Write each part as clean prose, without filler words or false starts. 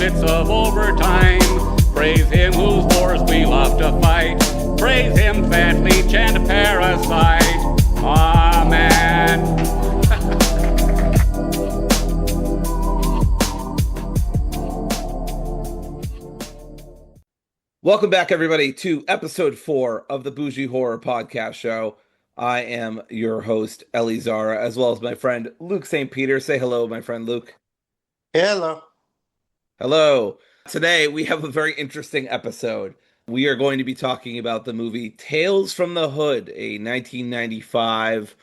minutes of overtime. Praise him whose wars we love to fight. Praise him, fat leech and parasite. Amen. Welcome back, everybody, to episode 4 of the Bougie Horror Podcast Show. I am your host, Ellie Zara, as well as my friend Luke St. Peter. Say hello, my friend Luke. Hello. Hello. Today, we have a very interesting episode. We are going to be talking about the movie Tales from the Hood, a 1995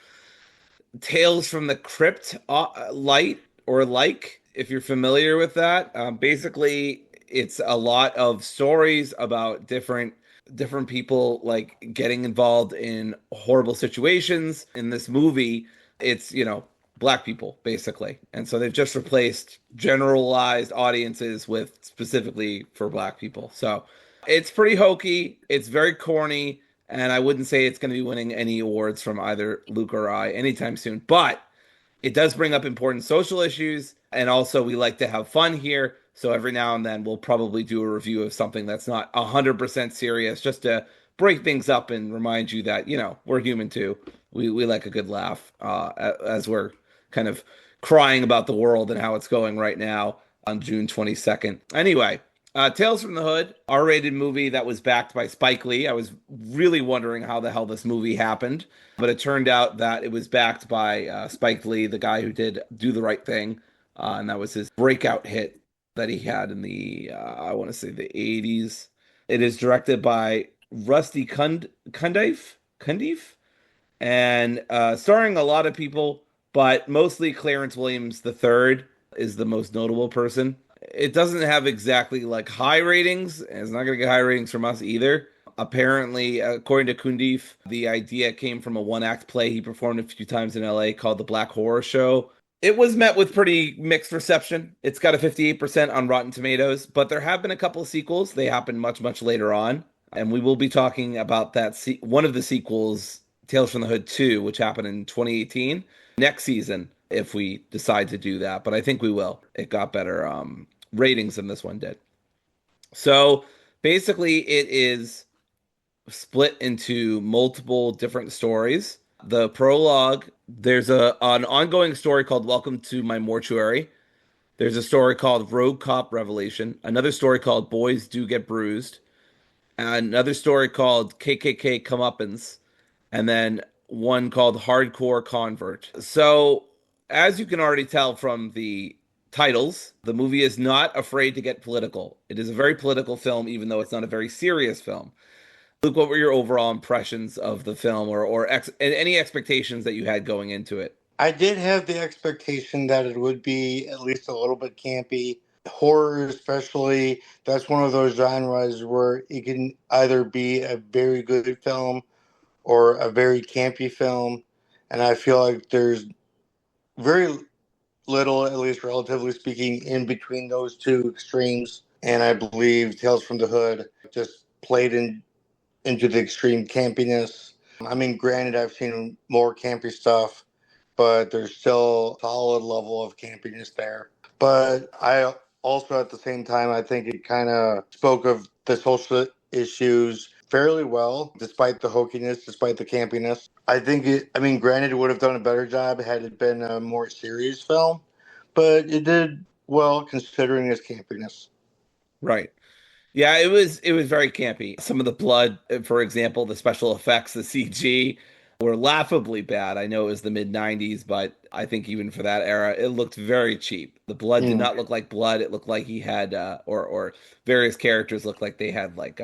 Tales from the Crypt light or like, if you're familiar with that. Basically, it's a lot of stories about different people like getting involved in horrible situations. In this movie, it's, black people basically. And so they've just replaced generalized audiences with specifically for black people. So it's pretty hokey, it's very corny, and I wouldn't say it's going to be winning any awards from either Luke or I anytime soon. But it does bring up important social issues, and also we like to have fun here. So every now and then we'll probably do a review of something that's not 100% serious, just to break things up and remind you that, we're human too. We like a good laugh as we're kind of crying about the world and how it's going right now on June 22nd. Anyway, Tales from the Hood, R-rated movie that was backed by Spike Lee. I was really wondering how the hell this movie happened, but it turned out that it was backed by Spike Lee, the guy who did Do the Right Thing, and that was his breakout hit that he had in the, I want to say the 80s. It is directed by Rusty Cundiff, and starring a lot of people, but mostly Clarence Williams III is the most notable person. It doesn't have exactly like high ratings, and it's not going to get high ratings from us either. Apparently, according to Cundiff, the idea came from a one-act play he performed a few times in LA called The Black Horror Show. It was met with pretty mixed reception. It's got a 58% on Rotten Tomatoes, but there have been a couple of sequels. They happened much, much later on, and we will be talking about that one of the sequels, Tales from the Hood 2, which happened in 2018, next season, if we decide to do that. But I think we will. It got better ratings than this one did. So basically, it is split into multiple different stories. The prologue, there's an ongoing story called Welcome to My Mortuary. There's a story called Road Cop Revelation. Another story called Boys Do Get Bruised. Another story called KKK Comeuppance. And then one called Hardcore Convert. So, as you can already tell from the titles, the movie is not afraid to get political. It is a very political film, even though it's not a very serious film. Luke, what were your overall impressions of the film, or any expectations that you had going into it? I did have the expectation that it would be at least a little bit campy. Horror especially, that's one of those genres where it can either be a very good film or a very campy film. And I feel like there's very little, at least relatively speaking, in between those two extremes. And I believe Tales from the Hood just played into the extreme campiness. I mean, granted, I've seen more campy stuff, but there's still a solid level of campiness there. But I also, at the same time, I think it kind of spoke of the social issues fairly well, despite the hokiness, despite the campiness. Granted, it would have done a better job had it been a more serious film, but it did well considering its campiness. Right. Yeah, it was very campy. Some of the blood, for example, the special effects, the CG, were laughably bad. I know it was the mid-90s, but I think even for that era, it looked very cheap. The blood did not look like blood. It looked like he had, or various characters looked like they had like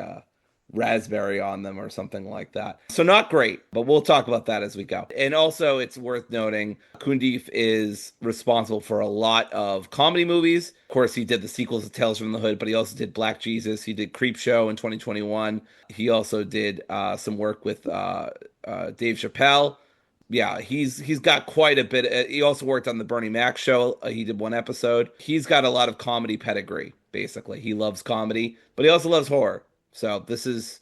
raspberry on them or something like that. So not great, but we'll talk about that as we go. And also, it's worth noting, Cundiff is responsible for a lot of comedy movies. Of course, he did the sequels to Tales from the Hood, but he also did Black Jesus. He did Creepshow in 2021. He also did some work with Dave Chappelle. Yeah, he's got quite a bit. He also worked on the Bernie Mac show. He did one episode. He's got a lot of comedy pedigree, basically. He loves comedy, but he also loves horror. So this is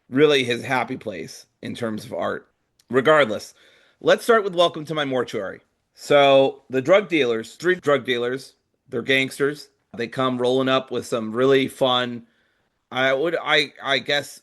really his happy place in terms of art. Regardless, let's start with Welcome to My Mortuary. So the drug dealers, 3 drug dealers, they're gangsters. They come rolling up with some really fun, I guess,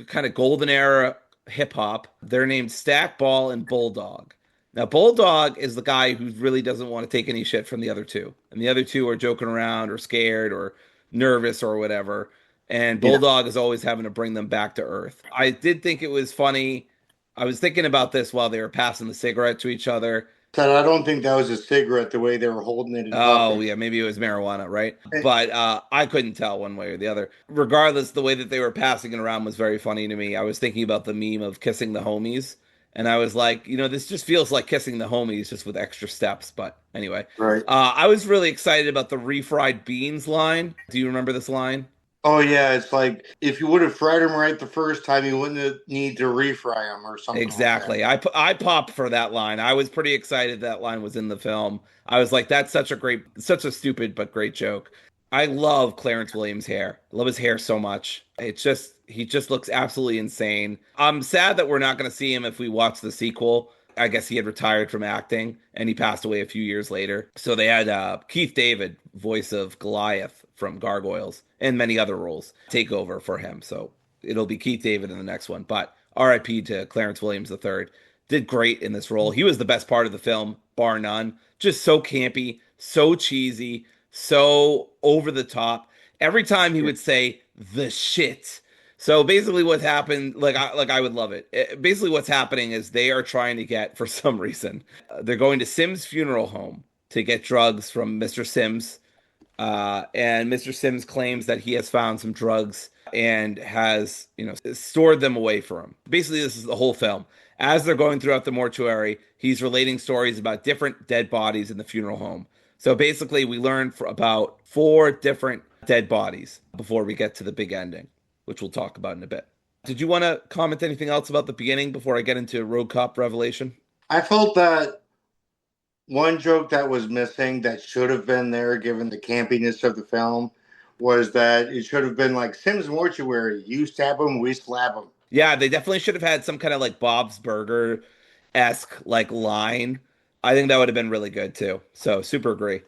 kind of golden era hip hop. They're named Stackball and Bulldog. Now, Bulldog is the guy who really doesn't want to take any shit from the other two, and the other two are joking around or scared or nervous or whatever. And Yeah. Bulldog is always having to bring them back to earth. I did think it was funny. I was thinking about this while they were passing the cigarette to each other. Said I don't think that was a cigarette the way they were holding it and Oh puffing. yeah, maybe it was marijuana, right? But I couldn't tell one way or the other. Regardless, the way that they were passing it around was very funny to me. I was thinking about the meme of kissing the homies, and I was like, this just feels like kissing the homies, just with extra steps. But anyway, Right. I was really excited about the refried beans line. Do you remember this line? Oh yeah, it's like if you would have fried them right the first time, you wouldn't have need to refry them or something like that. Exactly. I popped for that line. I was pretty excited that line was in the film. I was like, that's such a stupid but great joke. I love Clarence Williams' hair. I love his hair so much. He just looks absolutely insane. I'm sad that we're not going to see him if we watch the sequel. I guess he had retired from acting and he passed away a few years later. So they had Keith David, voice of Goliath from Gargoyles, and many other roles, take over for him. So it'll be Keith David in the next one. But RIP to Clarence Williams III. Did great in this role. He was the best part of the film, bar none. Just so campy, so cheesy, so over the top. Every time he would say the shit. So basically, what happened, I would love it. Basically, what's happening is they are trying to get, for some reason, they're going to Sims' funeral home to get drugs from Mr. Sims. And Mr. Sims claims that he has found some drugs and has, stored them away for him. Basically, this is the whole film. As they're going throughout the mortuary, he's relating stories about different dead bodies in the funeral home. So basically, we learn about 4 different dead bodies before we get to the big ending, which we'll talk about in a bit. Did you want to comment anything else about the beginning before I get into Road Cop Revelation? I felt that one joke that was missing that should have been there, given the campiness of the film, was that it should have been like Sims Mortuary. You stab him, we slap him. Yeah, they definitely should have had some kind of like Bob's Burger esque like line. I think that would have been really good too. So super agree.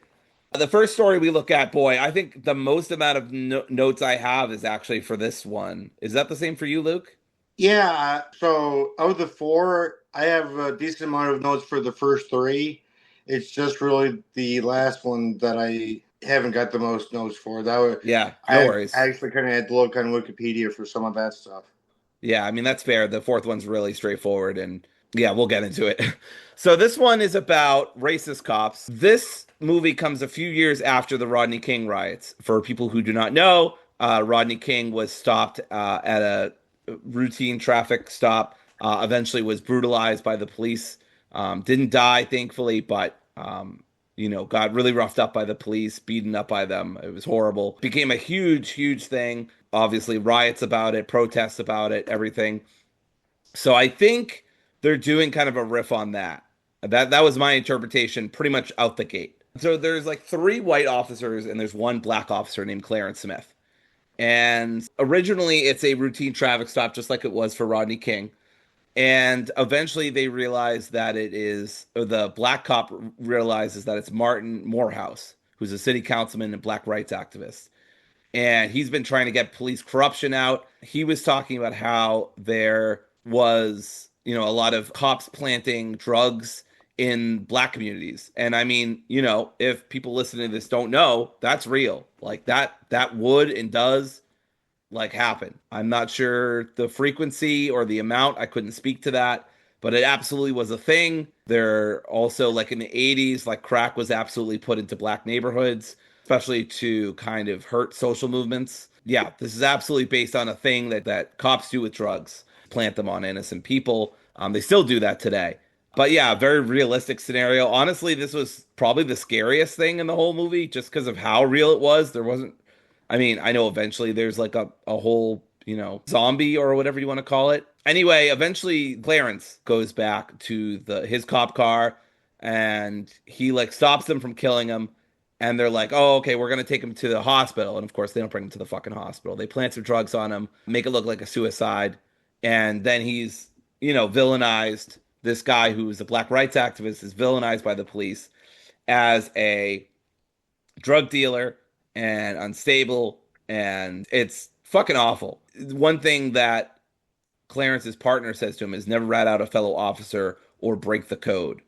The first story we look at, boy, I think the most amount of notes I have is actually for this one. Is that the same for you, Luke? Yeah, so of the 4, I have a decent amount of notes for the first 3. It's just really the last one that I haven't got the most notes for. That was, Yeah, no worries. I actually kind of had to look on Wikipedia for some of that stuff. Yeah, I mean, that's fair. The fourth one's really straightforward, and yeah, we'll get into it. So, this one is about racist cops. This movie comes a few years after the Rodney King riots. For people who do not know, Rodney King was stopped at a routine traffic stop, eventually was brutalized by the police. Didn't die, thankfully, but got really roughed up by the police, beaten up by them. It was horrible. Became a huge, huge thing. Obviously, riots about it, protests about it, everything. So I think they're doing kind of a riff on that. That was my interpretation, pretty much out the gate. So there's like 3 white officers and there's 1 black officer named Clarence Smith. And originally, it's a routine traffic stop, just like it was for Rodney King. And eventually they realize that the black cop realizes that it's Martin Morehouse, who's a city councilman and black rights activist. And he's been trying to get police corruption out. He was talking about how there was, a lot of cops planting drugs in black communities. And I mean, if people listening to this don't know, that's real. Like that would and does like happen. I'm not sure the frequency or the amount. I couldn't speak to that, but it absolutely was a thing. There also, like in the 80s, like crack was absolutely put into black neighborhoods, especially to kind of hurt social movements. Yeah, this is absolutely based on a thing that cops do with drugs, plant them on innocent people. They still do that today. But yeah, very realistic scenario. Honestly, this was probably the scariest thing in the whole movie just because of how real it was. There wasn't I mean, I know eventually there's like a whole, zombie or whatever you want to call it. Anyway, eventually Clarence goes back to his cop car and he like stops them from killing him. And they're like, oh, okay, we're going to take him to the hospital. And of course, they don't bring him to the fucking hospital. They plant some drugs on him, make it look like a suicide. And then he's, villainized. This guy who's a black rights activist is villainized by the police as a drug dealer and unstable, and it's fucking awful. One thing that Clarence's partner says to him is never rat out a fellow officer or break the code.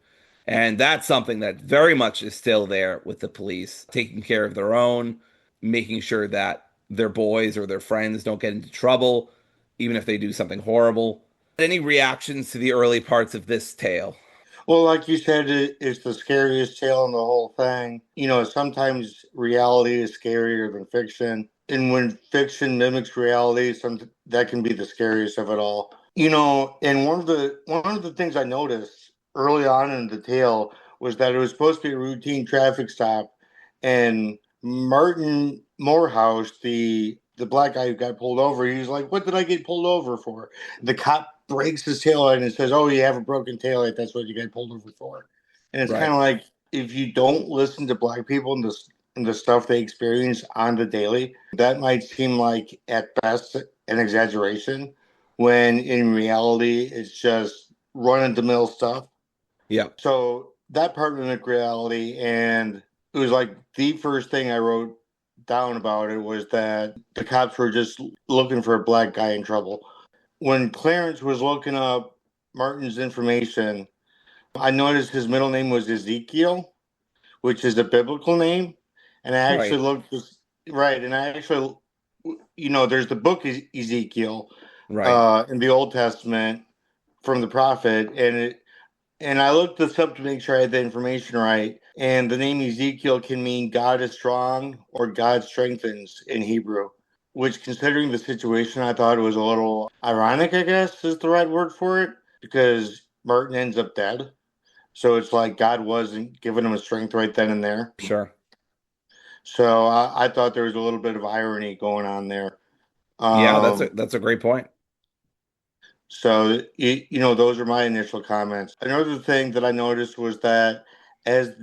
And that's something that very much is still there with the police, taking care of their own, making sure that their boys or their friends don't get into trouble, even if they do something horrible. Any reactions to the early parts of this tale? Well, like you said, it's the scariest tale in the whole thing. Sometimes reality is scarier than fiction. And when fiction mimics reality, that can be the scariest of it all. And one of the things I noticed early on in the tale was that it was supposed to be a routine traffic stop, and Martin Morehouse, the black guy who got pulled over, he was like, "What did I get pulled over for?" The cop breaks his taillight and says, "Oh, you have a broken taillight. That's what you got pulled over for." And it's kind Right. of like, if you don't listen to black people and the stuff they experience on the daily, that might seem like at best an exaggeration, when in reality it's just run of the mill stuff. Yep. So that part mimicked reality, and it was like the first thing I wrote down about it was that the cops were just looking for a black guy in trouble. When Clarence was looking up Martin's information, I noticed his middle name was Ezekiel, which is a biblical name. And I actually Right. looked this right, and I actually, there's the book Ezekiel Right. in the Old Testament from the prophet, and I looked this up to make sure I had the information right. And the name Ezekiel can mean God is strong or God strengthens in Hebrew, which, considering the situation, I thought it was a little ironic, I guess is the right word for it, because Martin ends up dead. So it's like God wasn't giving him a strength right then and there. Sure. So I thought there was a little bit of irony going on there. Yeah, that's Um, a great point. So, those are my initial comments. Another thing that I noticed was that as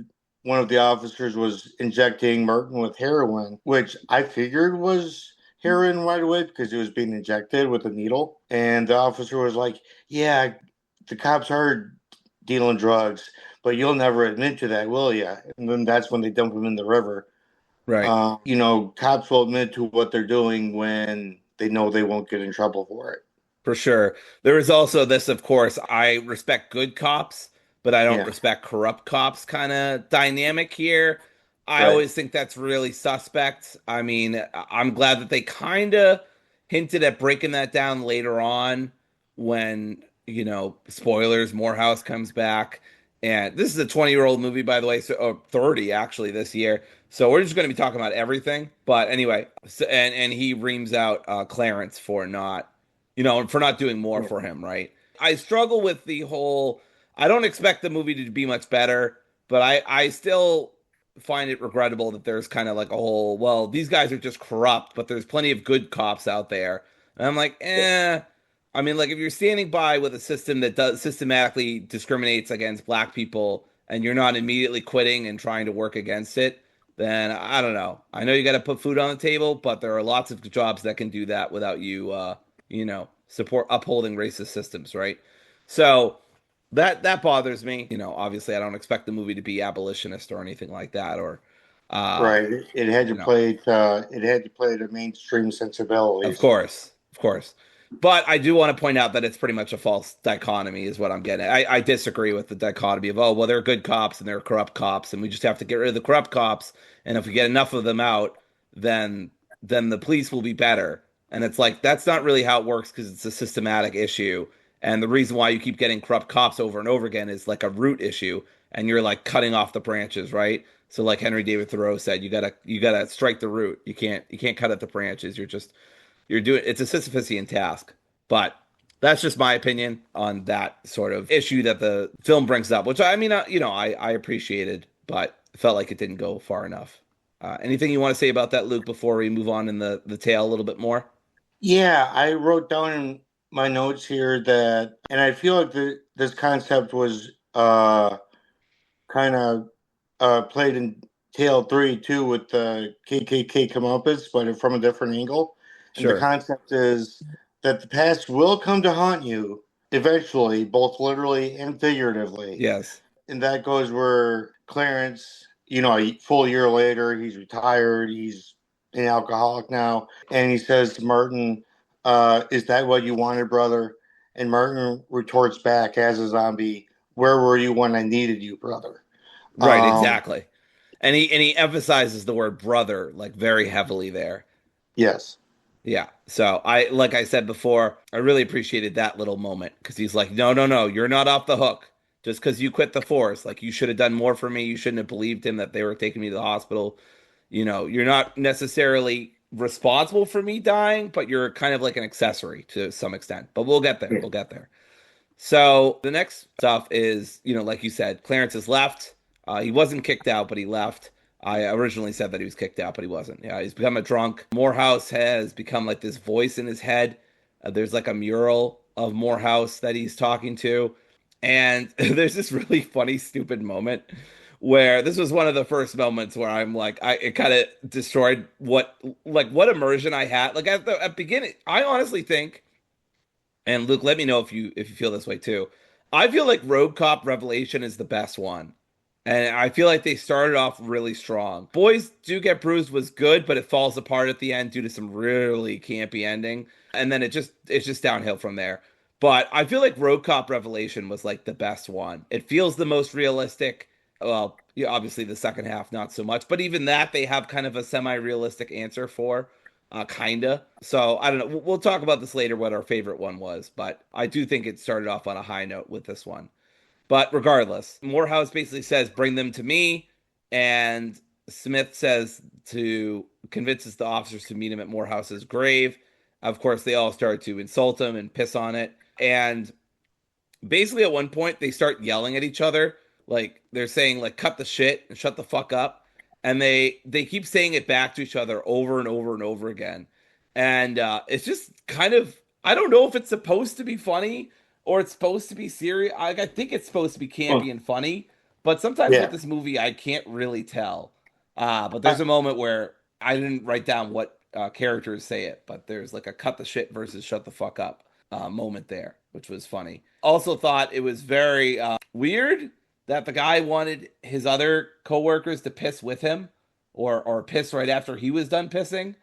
one of the officers was injecting Merton with heroin, which I figured was heroin right away because it was being injected with a needle, and the officer was like, "Yeah, the cops are dealing drugs, but you'll never admit to that, will you?" And then that's when they dump him in the river. Right. Cops will admit to what they're doing when they know they won't get in trouble for it. For sure. There is also this, of course, I respect good cops, but I don't Yeah, respect corrupt cops kind of dynamic here. I right. always think that's really suspect. I mean, I'm glad that they kind of hinted at breaking that down later on when, spoilers, Morehouse comes back. And this is a 20-year-old movie, by the way, so or 30 actually this year. So we're just going to be talking about everything. But anyway, and he reams out Clarence for not doing more Yeah. for him, right? I struggle with the whole. I don't expect the movie to be much better, but I still find it regrettable that there's kind of like a whole. Well, these guys are just corrupt, but there's plenty of good cops out there, and I'm like, eh. I mean, like if you're standing by with a system that does systematically discriminates against black people, and you're not immediately quitting and trying to work against it, then I don't know. I know you got to put food on the table, but there are lots of jobs that can do that without support upholding racist systems, right? So that bothers me. Obviously I don't expect the movie to be abolitionist or anything like that, or uh, Right. It had to you know, play it had to play to mainstream of sensibilities. course, of course. But I do want to point out that it's pretty much a false dichotomy, is what I'm getting at. I disagree with the dichotomy of, oh, well, there are good cops and there are corrupt cops, and we just have to get rid of the corrupt cops. And if we get enough of them out, then then the police will be better. And it's like that's not really how it works because it's a systematic issue. And the reason why you keep getting corrupt cops over and over again is like a root issue, and you're like cutting off the branches, right? So like Henry David Thoreau said, you gotta strike the root. You can't cut at the branches. You're doing it's a Sisyphusian task. But that's just my opinion on that sort of issue that the film brings up, which I mean, I appreciated, but felt like it didn't go far enough. Anything you want to say about that, Luke, before we move on in the tale a little bit more? Yeah, I wrote down in my notes here that, and I feel like this concept was kind of played in Tale 3 too, with the KKK comeuppance, but from a different angle. And the Sure. concept is that the past will come to haunt you eventually, both literally and figuratively. Yes. And that goes where Clarence, a full year later, he's retired. He's an alcoholic now, and he says to Martin, "Is that what you wanted, brother?" And Martin retorts back as a zombie, "Where were you when I needed you, brother?" Right, Um, exactly. And he emphasizes the word brother like very heavily there. yes, Yeah. So like I said before, I really appreciated that little moment because he's like, no, no, no, you're not off the hook just because you quit the force. Like you should have done more for me. You shouldn't have believed him that they were taking me to the hospital. You're not necessarily responsible for me dying, but you're kind of like an accessory to some extent. But we'll get there. yeah, We'll get there. So the next stuff is, like you said, Clarence has left. He wasn't kicked out, but he left. I originally said that he was kicked out, but he wasn't. Yeah, he's become a drunk. Morehouse has become like this voice in his head. There's like a mural of Morehouse that he's talking to. And there's this really funny, stupid moment where this was one of the first moments where I'm like, it kind of destroyed what immersion I had. Like at beginning, I honestly think, and Luke, let me know if you feel this way too. I feel like Road Cop Revelation is the best one. And I feel like they started off really strong. Boys Do Get Bruised was good, but it falls apart at the end due to some really campy ending. And then it's just downhill from there. But I feel like Road Cop Revelation was like the best one. It feels the most realistic. Well, yeah, obviously the second half not so much, but even that they have kind of a semi-realistic answer for. Kinda. So I don't know. We'll talk about this later. What our favorite one was, but I do think it started off on a high note with this one. But regardless, Morehouse basically says, "Bring them to me," and Smith says to convinces the officers to meet him at Morehouse's grave. Of course, they all start to insult him and piss on it, and basically at one point they start yelling at each other, like they're saying like cut the shit and shut the fuck up, and they keep saying it back to each other over and over and over again, and it's just kind of, I don't know if it's supposed to be funny or it's supposed to be serious. I think it's supposed to be campy well, and funny, but sometimes with yeah. this movie I can't really tell. But there's a moment where I didn't write down what characters say it, but there's like a cut the shit versus shut the fuck up moment there, which was funny. Also thought it was very weird that the guy wanted his other coworkers to piss with him or piss right after he was done pissing.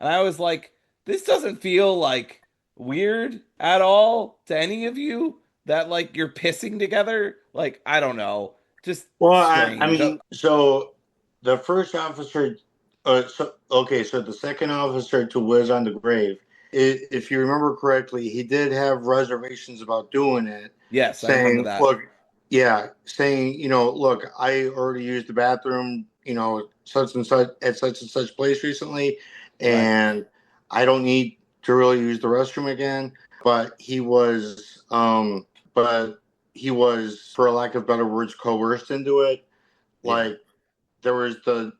And I was like, this doesn't feel like weird at all to any of you that like you're pissing together. Like, I don't know. Just Well, I strange. mean, so the first officer, so the second officer to whiz on the grave, if you remember correctly, he did have reservations about doing it, Yes, I remember saying, that. look, yeah, saying, look, I already used the bathroom, such and such at such and such place recently, Right. and I don't need to really use the restroom again. But but he was, for lack of better words, coerced into it. Yeah. Like there was the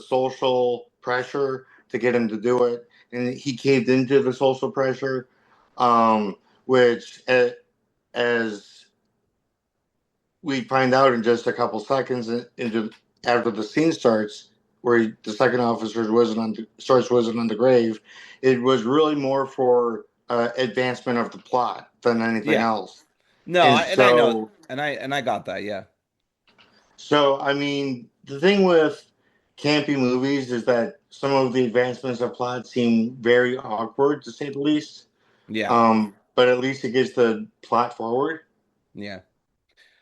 social pressure to get him to do it, and he caved into the social pressure, which as we find out in just a couple seconds into after the scene starts, where the second officer starts whizzing on the grave, it was really more for advancement of the plot than anything Yeah. else. No, And I know, so, and I got that. Yeah. I mean, the thing with campy movies is that some of the advancements of plot seem very awkward, to say the least. Yeah. But at least it gets the plot forward. Yeah.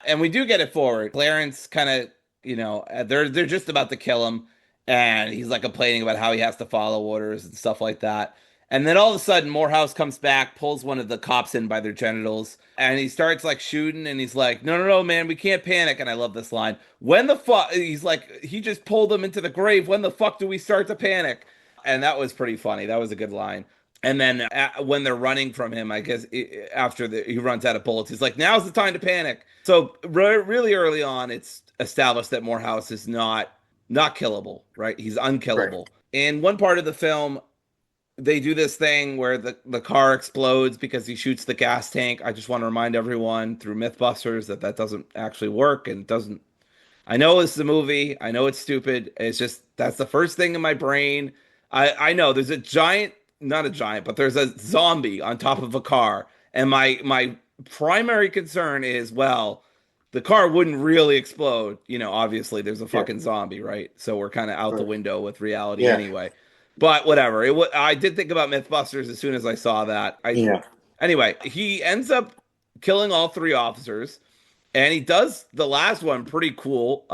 And we do get it forward. Clarence kind of, they're just about to kill him, and he's like complaining about how he has to follow orders and stuff like that. And then all of a sudden, Morehouse comes back, pulls one of the cops in by their genitals, and he starts like shooting. And he's like, "No, no, no, man, we can't panic." And I love this line. When the fuck? He's like, he just pulled them into the grave. When the fuck do we start to panic? And that was pretty funny. That was a good line. And then when they're running from him, I guess after he runs out of bullets, he's like, "Now's the time to panic." So really early on, it's established that Morehouse is not killable, right? He's Right. unkillable. In one part of the film, they do this thing where the car explodes because he shoots the gas tank. I just want to remind everyone through Mythbusters that doesn't actually work, and doesn't. I know this is a movie. I know it's stupid. It's just that's the first thing in my brain. I know there's a giant, not a giant, but there's a zombie on top of a car, and my primary concern is, well, the car wouldn't really explode. Obviously there's a Yeah. fucking zombie, right? So we're kind of out the Right. window with reality Yeah. anyway. But whatever. I did think about Mythbusters as soon as I saw that. Yeah. Anyway, he ends up killing all three officers, and he does the last one pretty cool.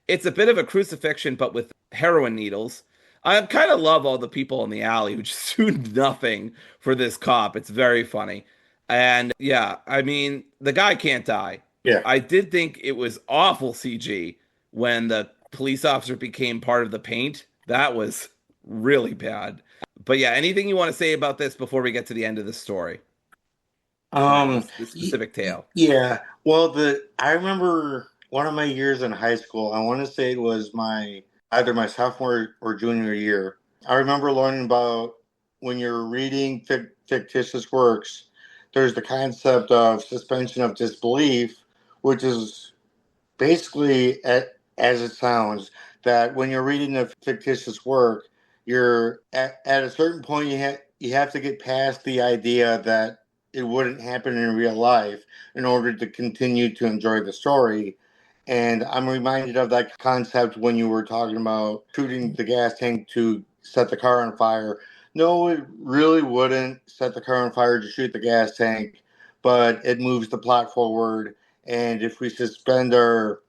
It's a bit of a crucifixion, but with heroin needles. I kind of love all the people in the alley who just do nothing for this cop. It's very funny. And yeah, I mean, the guy can't die. Yeah. I did think it was awful CG when the police officer became part of the paint. That was really bad. But yeah, anything you want to say about this before we get to the end of the story? Or Um, the specific tale? yeah. Well, I remember one of my years in high school. I want to say it was my either my sophomore or junior year. I remember learning about when you're reading fictitious works, there's the concept of suspension of disbelief, which is basically as it sounds that when you're reading a fictitious work, you're at a certain point you have to get past the idea that it wouldn't happen in real life in order to continue to enjoy the story. And I'm reminded of that concept when you were talking about shooting the gas tank to set the car on fire. No, it really wouldn't set the car on fire to shoot the gas tank, but it moves the plot forward. And if we suspend our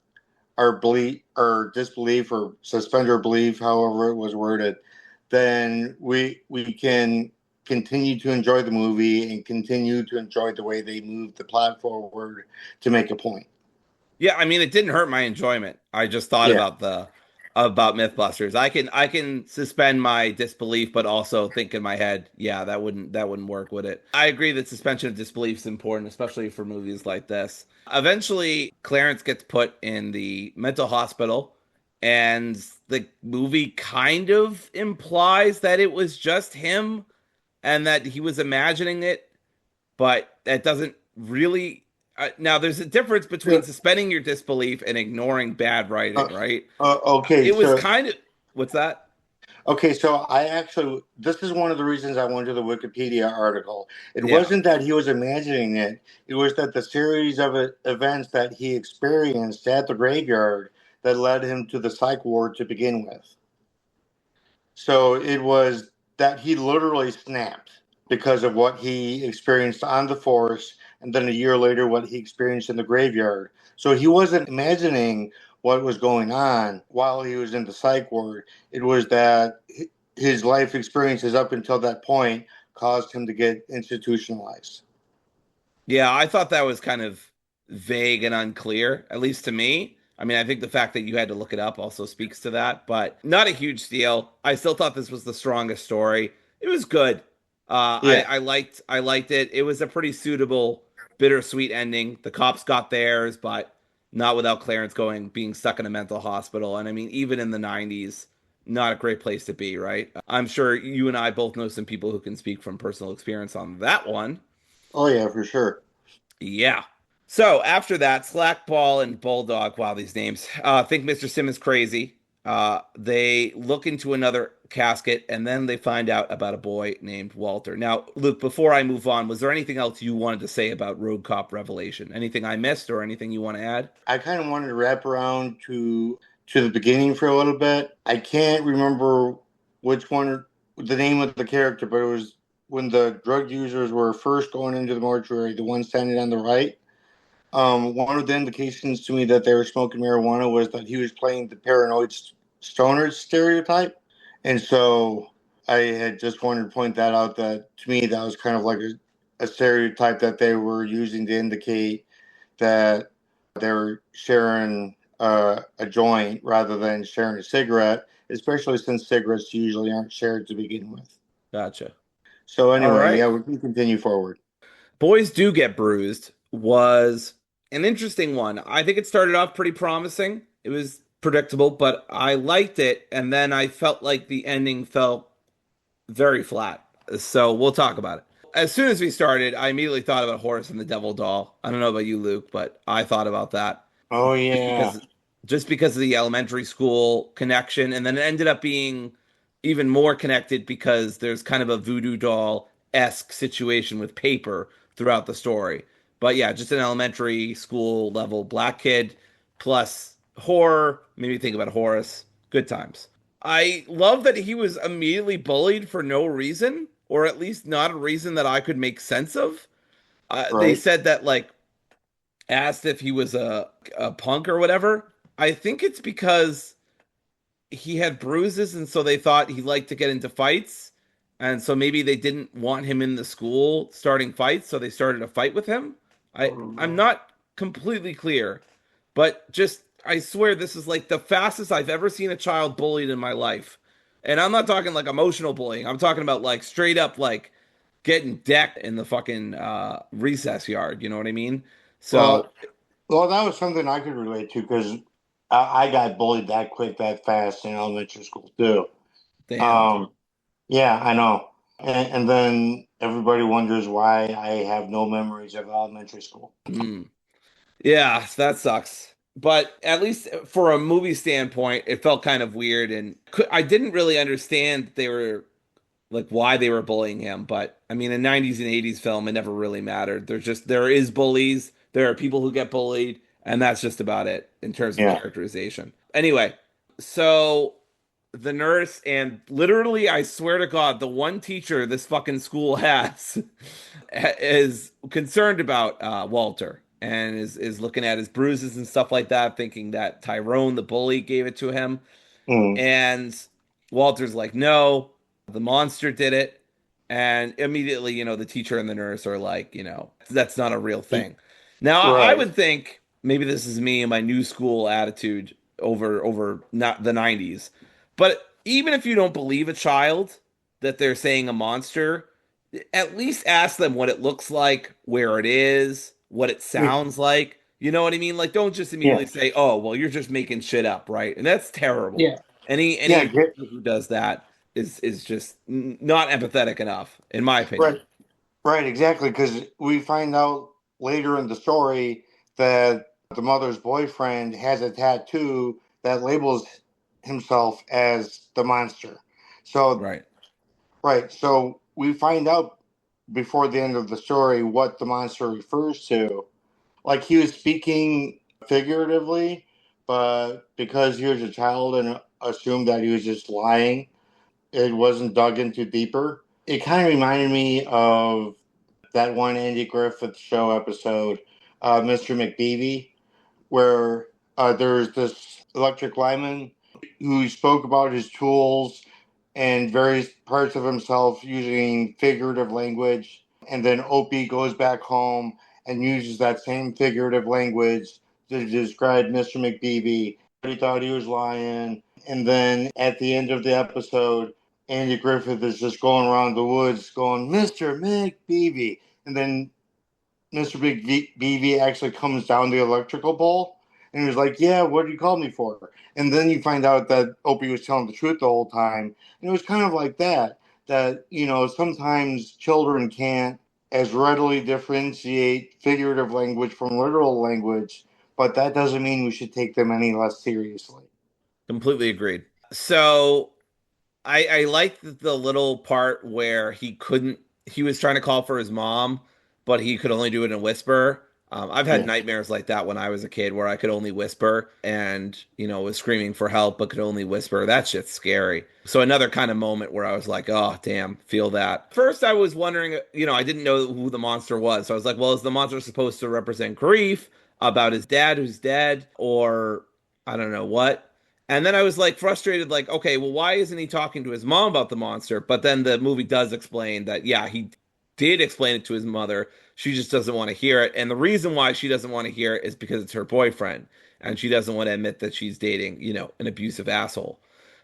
belief or disbelief or suspend our belief, however it was worded, then we can continue to enjoy the movie and continue to enjoy the way they move the plot forward to make a point. Yeah, I mean, it didn't hurt my enjoyment. I just thought Yeah. about Mythbusters. I can suspend my disbelief, but also think in my head, yeah, that wouldn't work, would it? I agree that suspension of disbelief is important, especially for movies like this. Eventually, Clarence gets put in the mental hospital, and the movie kind of implies that it was just him and that he was imagining it, but that doesn't really. Now, there's a difference between suspending your disbelief and ignoring bad writing, Uh, right? okay, It was so kind of what's that? I actually this is one of the reasons I went to the Wikipedia article. It Yeah, wasn't that he was imagining it; it was that the series of events that he experienced at the graveyard that led him to the psych ward to begin with. So it was that he literally snapped because of what he experienced on the force, and then a year later, what he experienced in the graveyard. So he wasn't imagining what was going on while he was in the psych ward. It was that his life experiences up until that point caused him to get institutionalized. yeah, I thought that was kind of vague and unclear, at least to me. I mean, I think the fact that you had to look it up also speaks to that, but not a huge deal. I still thought this was the strongest story. It was good. Yeah. I liked it. It was a pretty suitable, bittersweet ending. The cops got theirs, but not without Clarence being stuck in a mental hospital. And I mean, even in the '90s, not a great place to be, right? I'm sure you and I both know some people who can speak from personal experience on that one. Oh yeah, for sure. Yeah. So after that, Slackball and Bulldog, wow, these names, think Mr. Sim is crazy. They look into another casket and then they find out about a boy named Walter. Now, Luke, before I move on, was there anything else you wanted to say about Road Cop Revelation? Anything I missed or anything you want to add? I kind of wanted to wrap around to the beginning for a little bit. I can't remember which one the name of the character, but it was when the drug users were first going into the mortuary, the one standing on the right. One of the indications to me that they were smoking marijuana was that he was playing the paranoid stoner stereotype. And so I had just wanted to point that out that to me, that was kind of like a stereotype that they were using to indicate that they were sharing a joint rather than sharing a cigarette, especially since cigarettes usually aren't shared to begin with. Gotcha. So All anyway, right. yeah, we can continue forward. Boys Do Get Bruised was an interesting one. I think it started off pretty promising. It was predictable, but I liked it. And then I felt like the ending felt very flat. So we'll talk about it. As soon as we started, I immediately thought about Horace and the Devil Doll. I don't know about you, Luke, but I thought about that Oh just yeah, because just because of the elementary school connection, and then it ended up being even more connected because there's kind of a voodoo doll esque situation with paper throughout the story. But yeah, just an elementary school level black kid plus horror. Maybe think about Horace. Good times. I love that he was immediately bullied for no reason, or at least not a reason that I could make sense of. They Right. said that, like, asked if he was a punk or whatever. I think it's because he had bruises, and so they thought he liked to get into fights, and so maybe they didn't want him in the school starting fights, so they started a fight with him. I'm not completely clear, but just I swear this is like the fastest I've ever seen a child bullied in my life. And I'm not talking like emotional bullying. I'm talking about like straight up like getting decked in the fucking recess yard. You know what I mean? So Well, well, that was something I could relate to because I got bullied that quick, that fast in elementary school too. damn. Um, yeah, I know. And then everybody wonders why I have no memories of elementary school. Mm. Yeah, that sucks. But at least for a movie standpoint, it felt kind of weird, and I didn't really understand that they were like why they were bullying him. But I mean, in '90s and '80s film, it never really mattered. There is bullies, there are people who get bullied, and that's just about it in terms of Yeah. characterization. Anyway, so the nurse and literally, I swear to God, the one teacher this fucking school has is concerned about Walter and is looking at his bruises and stuff like that, thinking that Tyrone, the bully, gave it to him. Mm. And Walter's like, no, the monster did it. And immediately, the teacher and the nurse are like, that's not a real thing. Now, I Right. would think maybe this is me and my new school attitude over not the 90s. But even if you don't believe a child that they're saying a monster, at least ask them what it looks like, where it is, what it sounds like. You know what I mean? Like, don't just Yeah. immediately say, "Oh, well, you're just making shit up," right? And that's terrible. Yeah. Yeah. Any who does that is just not empathetic enough, in my opinion. Right. Right. Exactly. Because we find out later in the story that the mother's boyfriend has a tattoo that labels himself as the monster. So, Right. right. So we find out before the end of the story what the monster refers to. Like he was speaking figuratively, but because he was a child and assumed that he was just lying, it wasn't dug into deeper. It kind of reminded me of that one Andy Griffith Show episode, Mr. McBeevy, where there's this electric lineman who spoke about his tools and various parts of himself using figurative language. And then Opie goes back home and uses that same figurative language to describe Mr. McBeevy. He thought he was lying. And then at the end of the episode, Andy Griffith is just going around the woods going, Mr. McBeevy. And then Mr. Big BV actually comes down the electrical pole and he was like, yeah, what did you call me for? And then you find out that Opie was telling the truth the whole time. And it was kind of like that, sometimes children can't as readily differentiate figurative language from literal language, but that doesn't mean we should take them any less seriously. Completely agreed. So I liked the little part where he was trying to call for his mom, but he could only do it in a whisper. I've had Yeah. nightmares like that when I was a kid where I could only whisper and, was screaming for help, but could only whisper. That shit's scary. So another kind of moment where I was like, oh, damn, feel that. First, I was wondering, I didn't know who the monster was. So I was like, well, is the monster supposed to represent grief about his dad who's dead, or I don't know what? And then I was like frustrated, like, okay, well, why isn't he talking to his mom about the monster? But then the movie does explain that, yeah, he did explain it to his mother. She just doesn't want to hear it. And the reason why she doesn't want to hear it is because it's her boyfriend. And she doesn't want to admit that she's dating, an abusive asshole.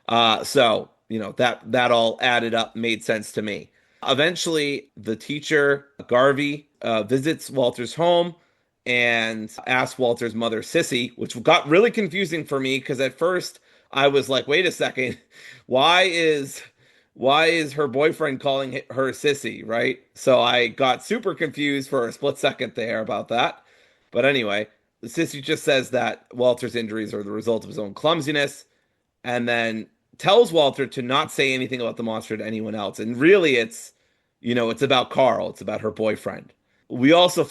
That all added up, made sense to me. Eventually, the teacher, Garvey, visits Walter's home and asked Walter's mother, Sissy, which got really confusing for me because at first I was like, wait a second, why is her boyfriend calling her Sissy, right? So I got super confused for a split second there about that. But anyway, Sissy just says that Walter's injuries are the result of his own clumsiness and then tells Walter to not say anything about the monster to anyone else. And really it's about Carl, it's about her boyfriend. We also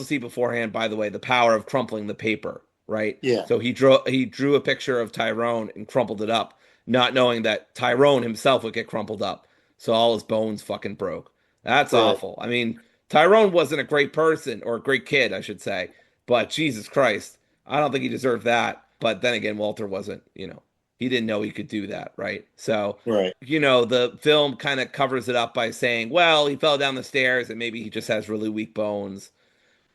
see beforehand, by the way, the power of crumpling the paper, right? Yeah, So he drew a picture of Tyrone and crumpled it up, not knowing that Tyrone himself would get crumpled up. So all his bones fucking broke. That's right. awful. I mean, Tyrone wasn't a great person or a great kid, I should say, but Jesus Christ, I don't think he deserved that. But then again, Walter wasn't, he didn't know he could do that, right? So Right. the film kind of covers it up by saying, well, he fell down the stairs and maybe he just has really weak bones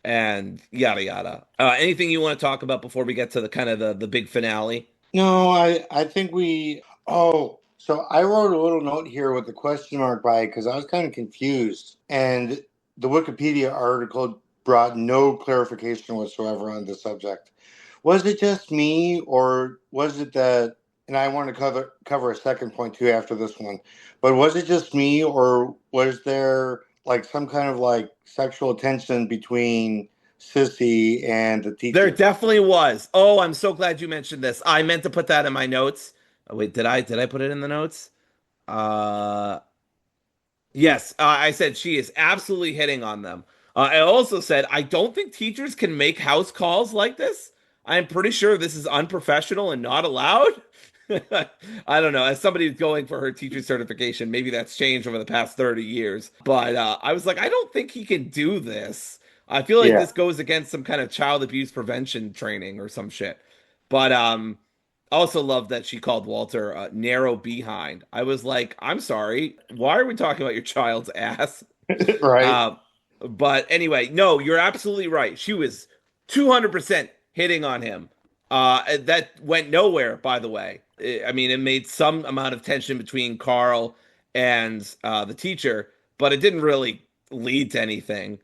and yada yada. Anything you want to talk about before we get to the kind of the big finale? No, I think we. Oh, so I wrote a little note here with the question mark by it because I was kind of confused, and the Wikipedia article brought no clarification whatsoever on the subject. Was it just me, or was it that? And I want to cover a second point too after this one. But was it just me, or was there like some kind of like sexual tension between Sissy and the There teacher? definitely was. Oh, I'm so glad you mentioned this. I meant to put that in my notes. Oh, wait, did I put it in the notes? Uh Yes, I said she is absolutely hitting on them. I also said I don't think teachers can make house calls like this. I'm pretty sure this is unprofessional and not allowed. I don't know. As somebody who's going for her teacher certification, maybe that's changed over the past 30 years. But I was like, I don't think he can do this. I feel like Yeah. this goes against some kind of child abuse prevention training or some shit. But I also love that she called Walter narrow behind. I was like, I'm sorry, why are we talking about your child's ass? Right. Uh, but anyway, no, you're absolutely right. She was 200% hitting on him. That went nowhere, by the way. I mean, it made some amount of tension between Carl and the teacher, but it didn't really lead to anything.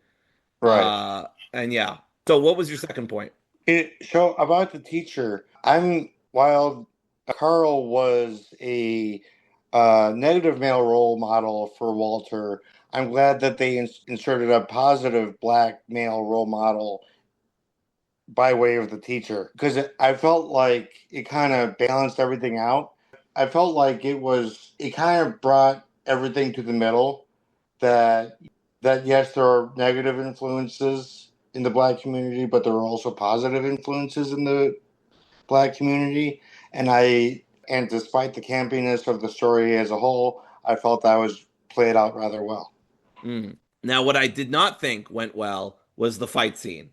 Right. And yeah. So, what was your second point? So about the teacher, while Carl was a negative male role model for Walter, I'm glad that they inserted a positive black male role model by way of the teacher because I felt like it kind of balanced everything out. I felt like it kind of brought everything to the middle that yes, there are negative influences in the black community, but there are also positive influences in the black community. And despite the campiness of the story as a whole, I felt that was played out rather well. Mm. Now, what I did not think went well was the fight scene.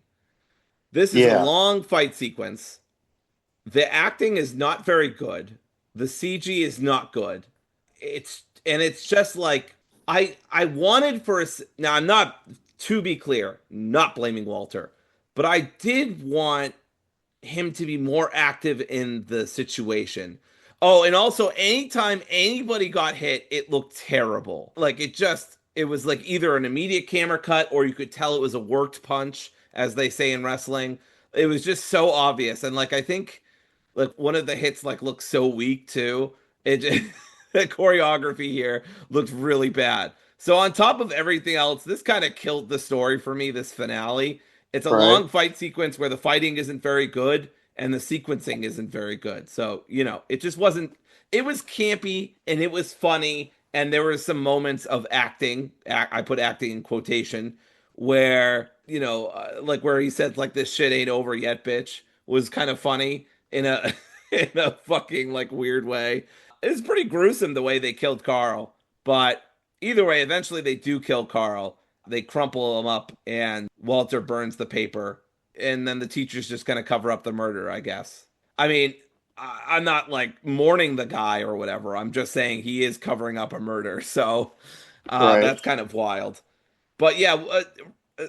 This is a Yeah, long fight sequence. The acting is not very good. The CG is not good. It's just like I wanted for a now I'm not, to be clear, not blaming Walter, but I did want him to be more active in the situation. Oh, and also anytime anybody got hit, it looked terrible. Like it was like either an immediate camera cut or you could tell it was a worked punch, as they say in wrestling. It was just so obvious. And like I think like one of the hits like looks so weak too. It just, the choreography here looked really bad. So on top of everything else, this kind of killed the story for me, this finale. It's a right. long fight sequence where the fighting isn't very good and the sequencing isn't very good. So, it just wasn't, it was campy and it was funny. And there were some moments of acting. I put acting in quotation where, like where he said, like, this shit ain't over yet, bitch, was kind of funny in a, in a fucking like weird way. It's pretty gruesome the way they killed Carl. But either way, eventually they do kill Carl. They crumple him up, and Walter burns the paper. And then the teacher's just going to cover up the murder, I guess. I mean, I'm not like mourning the guy or whatever. I'm just saying he is covering up a murder. So Right. that's kind of wild. But yeah,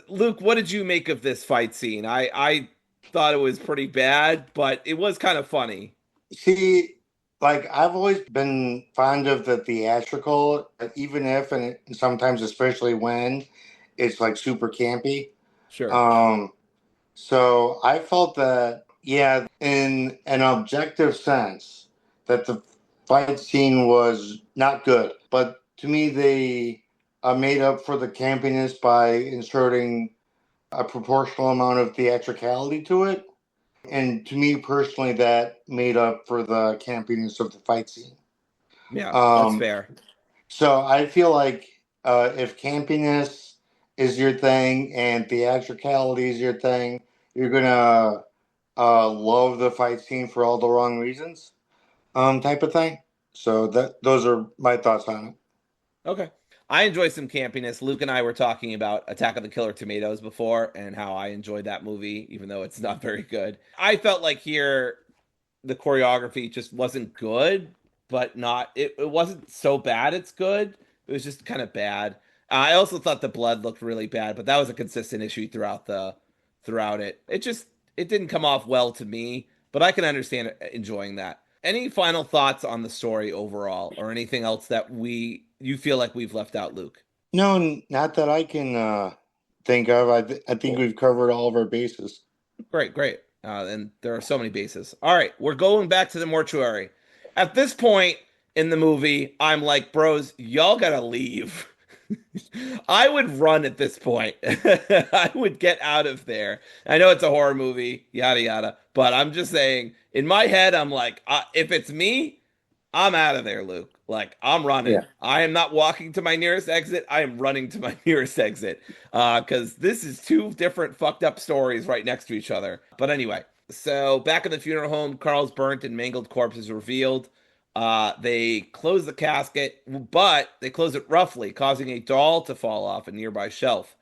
Luke, what did you make of this fight scene? I thought it was pretty bad, but it was kind of funny. See, like I've always been fond of the theatrical, even if and sometimes especially when it's like super campy. Sure. Um, so I felt that, yeah, in an objective sense, that the fight scene was not good. But to me, they made up for the campiness by inserting a proportional amount of theatricality to it. And to me personally, that made up for the campiness of the fight scene. Yeah, that's Um, fair. so I feel like if campiness is your thing and theatricality is your thing, you're gonna love the fight scene for all the wrong reasons, type of thing. So those are my thoughts on it. Okay. I enjoy some campiness. Luke and I were talking about Attack of the Killer Tomatoes before and how I enjoyed that movie, even though it's not very good. I felt like here the choreography just wasn't good, but not it wasn't so bad it's good. It was just kind of bad. I also thought the blood looked really bad, but that was a consistent issue throughout it. It didn't come off well to me, but I can understand enjoying that. Any final thoughts on the story overall, or anything else that we you feel like we've left out, Luke? No, not that I can think of. I think Cool. we've covered all of our bases. Great, great. And there are so many bases. All right, we're going back to the mortuary. At this point in the movie, I'm like, bros, y'all gotta leave. I would run at this point. I would get out of there. I know it's a horror movie, yada yada, but I'm just saying, in my head, I'm like, if it's me, I'm out of there, Luke. Like, I'm running. Yeah. I am not walking to my nearest exit. I am running to my nearest exit. Because this is two different fucked up stories right next to each other. But anyway, so back in the funeral home, Carl's burnt and mangled corpse is revealed. They close the casket, but they close it roughly, causing a doll to fall off a nearby shelf.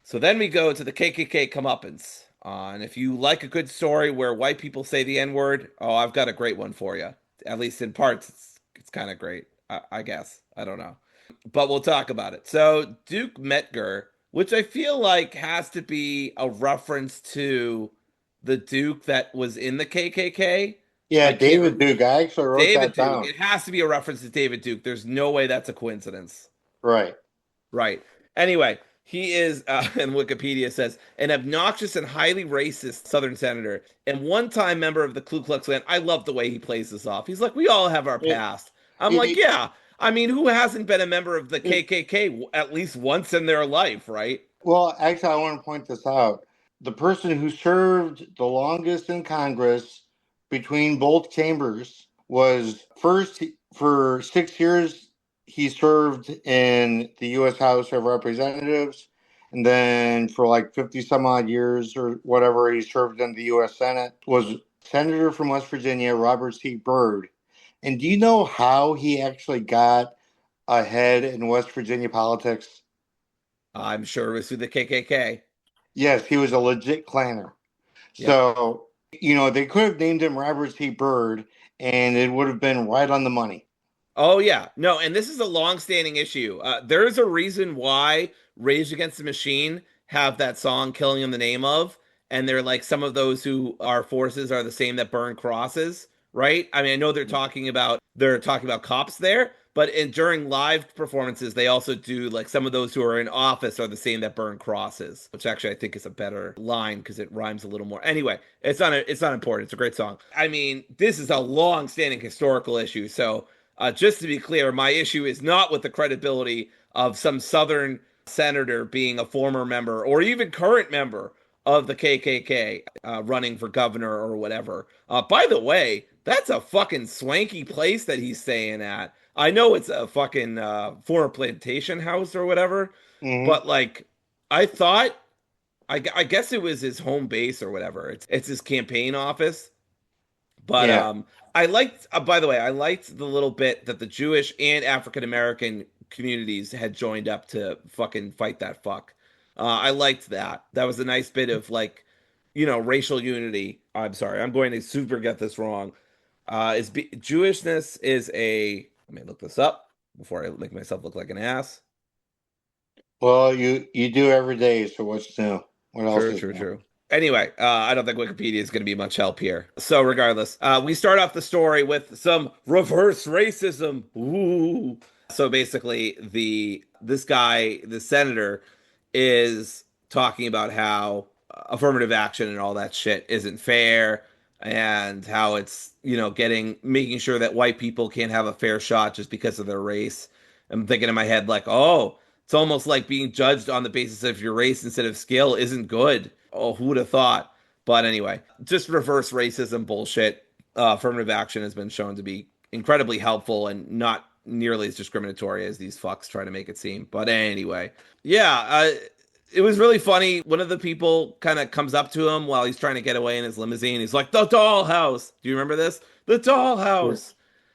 So then we go to the KKK comeuppance. And if you like a good story where white people say the N word, oh, I've got a great one for you. At least in parts, it's kind of great. I guess. I don't know. But we'll talk about it. So Duke Metger, which I feel like has to be a reference to the Duke that was in the KKK. Yeah, I can't David remember. Duke. I actually wrote David that Duke. down. It has to be a reference to David Duke. There's no way that's a coincidence. Right. Right. Anyway, he is, and Wikipedia says, an obnoxious and highly racist Southern senator and one-time member of the Ku Klux Klan. I love the way he plays this off. He's like, we all have our It, past. I'm like, it, yeah. I mean, who hasn't been a member of the it, KKK at least once in their life, right? well, actually, I want to point this out. The person who served the longest in Congress between both chambers was first for 6 years. He served in the U.S. House of Representatives, and then for like 50 some odd years or whatever, he served in the U.S. Senate. Was Senator from West Virginia, Robert C. Byrd. And do you know how he actually got ahead in West Virginia politics? I'm sure it was through the KKK. Yes, he was a legit Klanner. Yep. So, they could have named him Robert C. Byrd and it would have been right on the money. Oh yeah, no, and this is a long-standing issue. There is a reason why Rage Against the Machine have that song "Killing in the Name of," and they're like some of those who are forces are the same that burn crosses, right? I mean, I know they're talking about cops there, but during live performances, they also do like some of those who are in office are the same that burn crosses, which actually I think is a better line because it rhymes a little more. Anyway, it's not important. It's a great song. I mean, this is a long-standing historical issue, so. Just to be clear, my issue is not with the credibility of some Southern senator being a former member or even current member of the KKK running for governor or whatever. By the way, that's a fucking swanky place that he's staying at. I know it's a fucking former plantation house or whatever, Hmm. but like, I thought, I guess it was his home base or whatever. It's his campaign office. But Yeah. I liked, by the way, I liked the little bit that the Jewish and African American communities had joined up to fucking fight that fuck. I liked that. That was a nice bit of like, racial unity. I'm sorry, I'm going to super get this wrong. Jewishness is a. Let me look this up before I make myself look like an ass. Well, you do every day, so what's new? What else True, is true, new? true. Anyway, I don't think Wikipedia is going to be much help here. So, regardless, we start off the story with some reverse racism. Ooh. So basically, this guy, the senator, is talking about how affirmative action and all that shit isn't fair, and how it's making sure that white people can't have a fair shot just because of their race. I'm thinking in my head like, oh, it's almost like being judged on the basis of your race instead of skill isn't good. Oh, who would have thought? But anyway, just reverse racism bullshit. Affirmative action has been shown to be incredibly helpful and not nearly as discriminatory as these fucks try to make it seem. But anyway, yeah, it was really funny. One of the people kind of comes up to him while he's trying to get away in his limousine. He's like, "The dollhouse." Do you remember this? The dollhouse.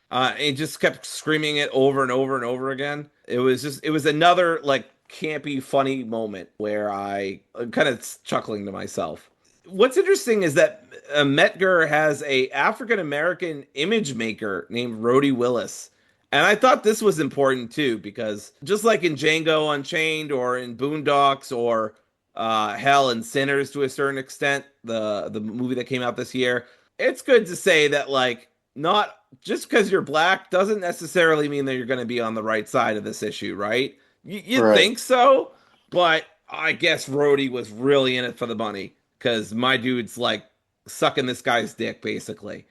And he just kept screaming it over and over and over again. It was another like campy, funny moment where I'm kind of chuckling to myself. What's interesting is that Metger has a African American image maker named Rhodey Willis. And I thought this was important too, because just like in Django Unchained or in Boondocks or Hell and Sinners to a certain extent, the movie that came out this year, it's good to say that like not just because you're black doesn't necessarily mean that you're going to be on the right side of this issue, right? You'd Right. think so, but I guess Rhodey was really in it for the money because my dude's like sucking this guy's dick basically.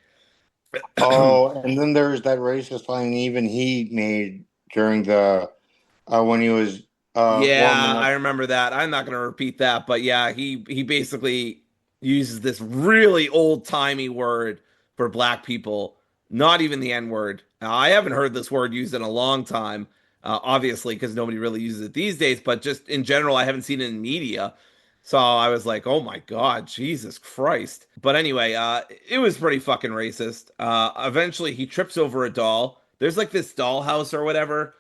Oh, and then there's that racist line even he made during the when he was Yeah, warming I up. remember that. I'm not going to repeat that, but yeah, he basically uses this really old-timey word for black people, not even the N-word. I haven't heard this word used in a long time, obviously, because nobody really uses it these days, but just in general, I haven't seen it in media. So I was like, oh my God, Jesus Christ. But anyway, it was pretty fucking racist. Eventually, he trips over a doll. There's like this dollhouse or whatever.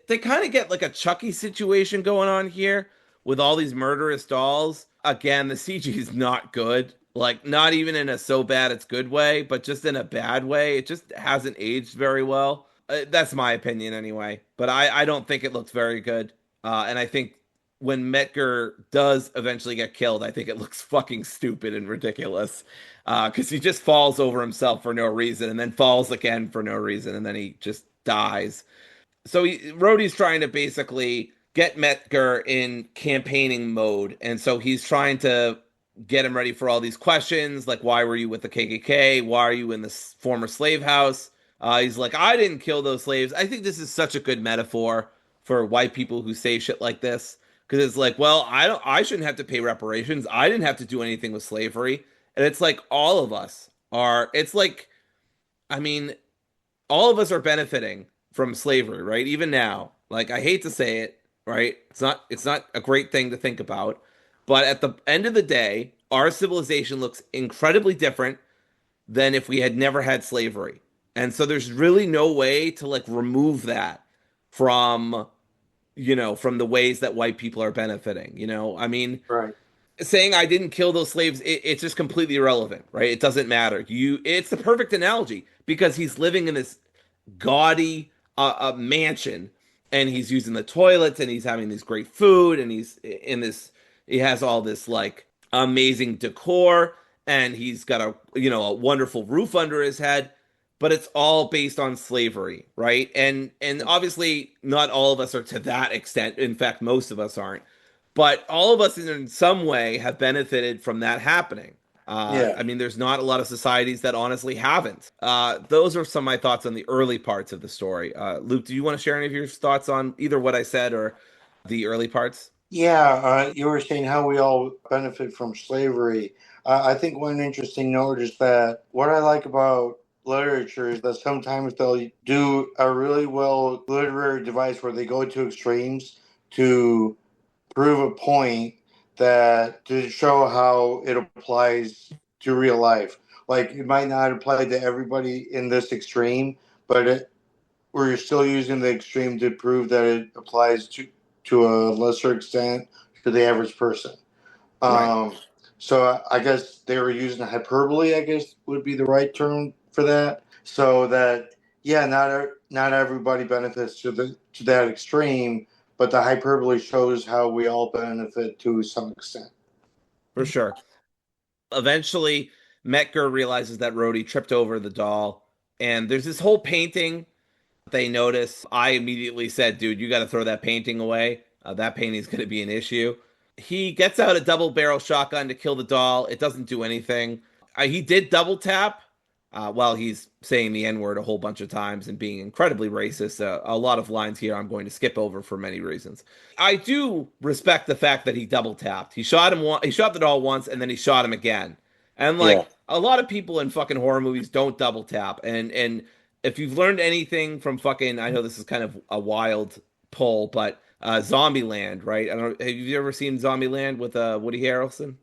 They kind of get like a Chucky situation going on here with all these murderous dolls. Again, the CG is not good. Like not even in a so bad it's good way, but just in a bad way. It just hasn't aged very well. That's my opinion anyway. But I don't think it looks very good. And I think when Metger does eventually get killed, I think it looks fucking stupid and ridiculous. Because he just falls over himself for no reason and then falls again for no reason and then he just dies. So Rhodey's trying to basically get Metger in campaigning mode, and so he's trying to get him ready for all these questions, like why were you with the KKK? Why are you in this former slave house? He's like, I didn't kill those slaves. I think this is such a good metaphor for white people who say shit like this, because it's like, well, I shouldn't have to pay reparations. I didn't have to do anything with slavery, and it's like all of us are. It's like, I mean, all of us are benefiting from slavery, right? Even now. Like I hate to say it, right? It's not a great thing to think about, but at the end of the day, our civilization looks incredibly different than if we had never had slavery. And so there's really no way to like remove that from from the ways that white people are benefiting, I mean, Right. saying I didn't kill those slaves, it's just completely irrelevant, right? It doesn't matter. It's the perfect analogy because he's living in this gaudy mansion and he's using the toilets and he's having this great food and he has all this like amazing decor and he's got a wonderful roof under his head, but it's all based on slavery, right? And obviously not all of us are to that extent. In fact, most of us aren't, but all of us in some way have benefited from that happening. Yeah. I mean, there's not a lot of societies that honestly haven't. Those are some of my thoughts on the early parts of the story. Luke, do you want to share any of your thoughts on either what I said or the early parts? Yeah, you were saying how we all benefit from slavery. I think one interesting note is that what I like about literature is that sometimes they'll do a really well literary device where they go to extremes to prove a point that to show how it applies to real life. Like it might not apply to everybody in this extreme, but we're still using the extreme to prove that it applies to a lesser extent to the average person. Right. Um, so I guess they were using hyperbole. I guess would be the right term for that. So that yeah, not everybody benefits to that extreme, but the hyperbole shows how we all benefit to some extent. For sure. Eventually, Metger realizes that Rhodey tripped over the doll, and there's this whole painting they notice. I immediately said, dude, you got to throw that painting away. That painting's going to be an issue. He gets out a double barrel shotgun to kill the doll. It doesn't do anything. He did double tap while he's saying the N word a whole bunch of times and being incredibly racist. A lot of lines here I'm going to skip over for many reasons. I do respect the fact that he double tapped. He shot him. He shot the doll once and then he shot him again. And Yeah. like a lot of people in fucking horror movies don't double tap. And if you've learned anything from fucking, I know this is kind of a wild pull, but Zombieland, right? I don't know. Have you ever seen Zombieland with Woody Harrelson?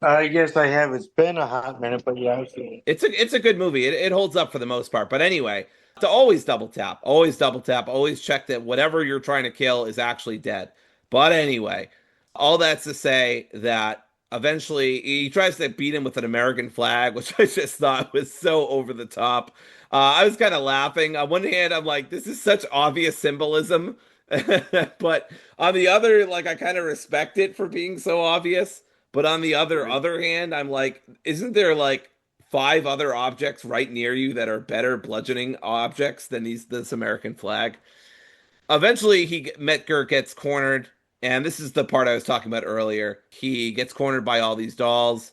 Yes, I have. It's been a hot minute, but yeah, I've seen it. It's a good movie. It holds up for the most part. But anyway, to always double tap, always check that whatever you're trying to kill is actually dead. But anyway, all that's to say that eventually he tries to beat him with an American flag, which I just thought was so over the top. I was kind of laughing. On one hand, I'm like, this is such obvious symbolism. But on the other, like, I kind of respect it for being so obvious. But on the other hand, I'm like, isn't there like five other objects right near you that are better bludgeoning objects than this American flag? Eventually, Metger gets cornered, and this is the part I was talking about earlier. He gets cornered by all these dolls.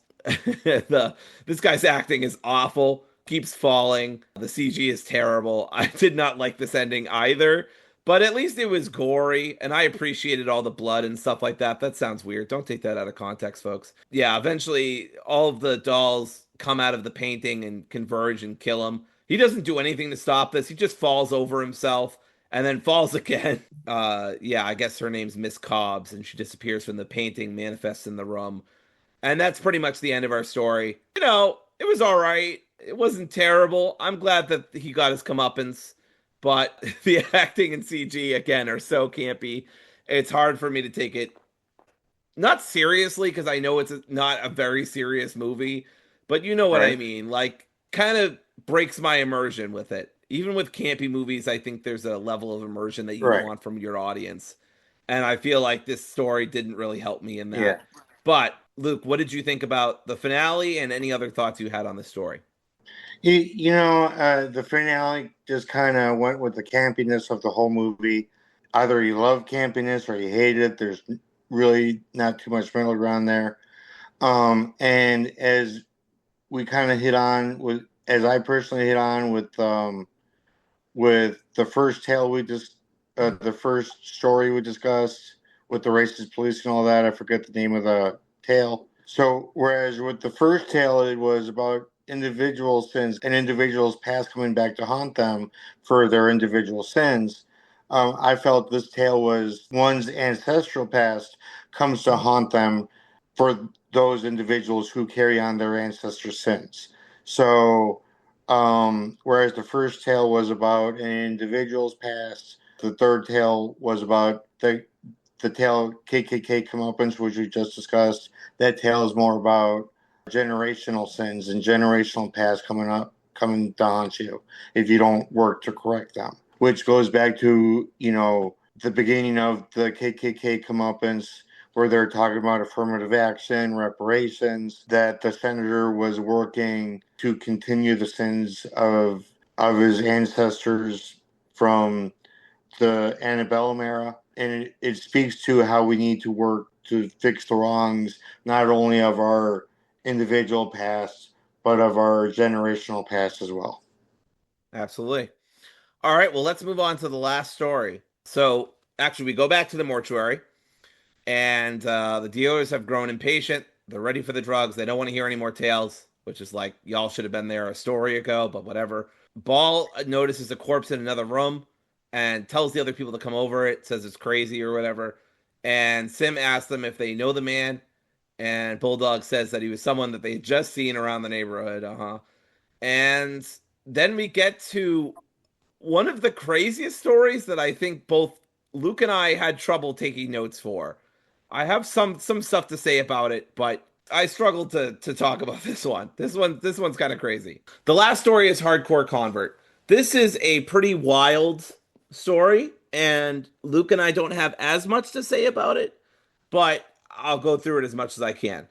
This guy's acting is awful. Keeps falling. The CG is terrible. I did not like this ending either. But at least it was gory, and I appreciated all the blood and stuff like that. That sounds weird. Don't take that out of context, folks. Yeah, eventually all of the dolls come out of the painting and converge and kill him. He doesn't do anything to stop this. He just falls over himself and then falls again. Yeah, I guess her name's Miss Cobbs, and she disappears from the painting, manifests in the room. And that's pretty much the end of our story. It was all right. It wasn't terrible. I'm glad that he got his comeuppance. But the acting and CG, again, are so campy. It's hard for me to take it not seriously because I know it's not a very serious movie. But you know what I Right. mean. Like, kind of breaks my immersion with it. Even with campy movies, I think there's a level of immersion that you Right. want from your audience. And I feel like this story didn't really help me in Yeah. that. But, Luke, what did you think about the finale and any other thoughts you had on the story? The finale just kind of went with the campiness of the whole movie. Either you love campiness or you hate it. There's really not too much middle ground there. And as we kind of hit on with, as I personally hit on with the first tale we just, the first story we discussed with the racist police and all that. I forget the name of the tale. So whereas with the first tale, it was about individual sins and individuals past coming back to haunt them for their individual sins. I felt this tale was one's ancestral past comes to haunt them for those individuals who carry on their ancestors' sins. So, whereas the first tale was about an individual's past, the third tale was about the tale KKK comeuppance, which we just discussed. That tale is more about generational sins and generational past coming to haunt you if you don't work to correct them. Which goes back to, the beginning of the KKK comeuppance, where they're talking about affirmative action, reparations, that the senator was working to continue the sins of his ancestors from the antebellum era. And it speaks to how we need to work to fix the wrongs, not only of our individual past, but of our generational past as well. Absolutely. All right, well, let's move on to the last story. So, actually, we go back to the mortuary, and the dealers have grown impatient. They're ready for the drugs. They don't want to hear any more tales, which is like, y'all should have been there a story ago, but whatever. Ball notices a corpse in another room and tells the other people to come over it, says it's crazy or whatever. And Sim asks them if they know the man, and Bulldog says that he was someone that they had just seen around the neighborhood. And then we get to one of the craziest stories that I think both Luke and I had trouble taking notes for. I have some stuff to say about it, but I struggled to talk about this one. This one's kind of crazy. The last story is Hardcore Convert. This is a pretty wild story, and Luke and I don't have as much to say about it, but I'll go through it as much as I can.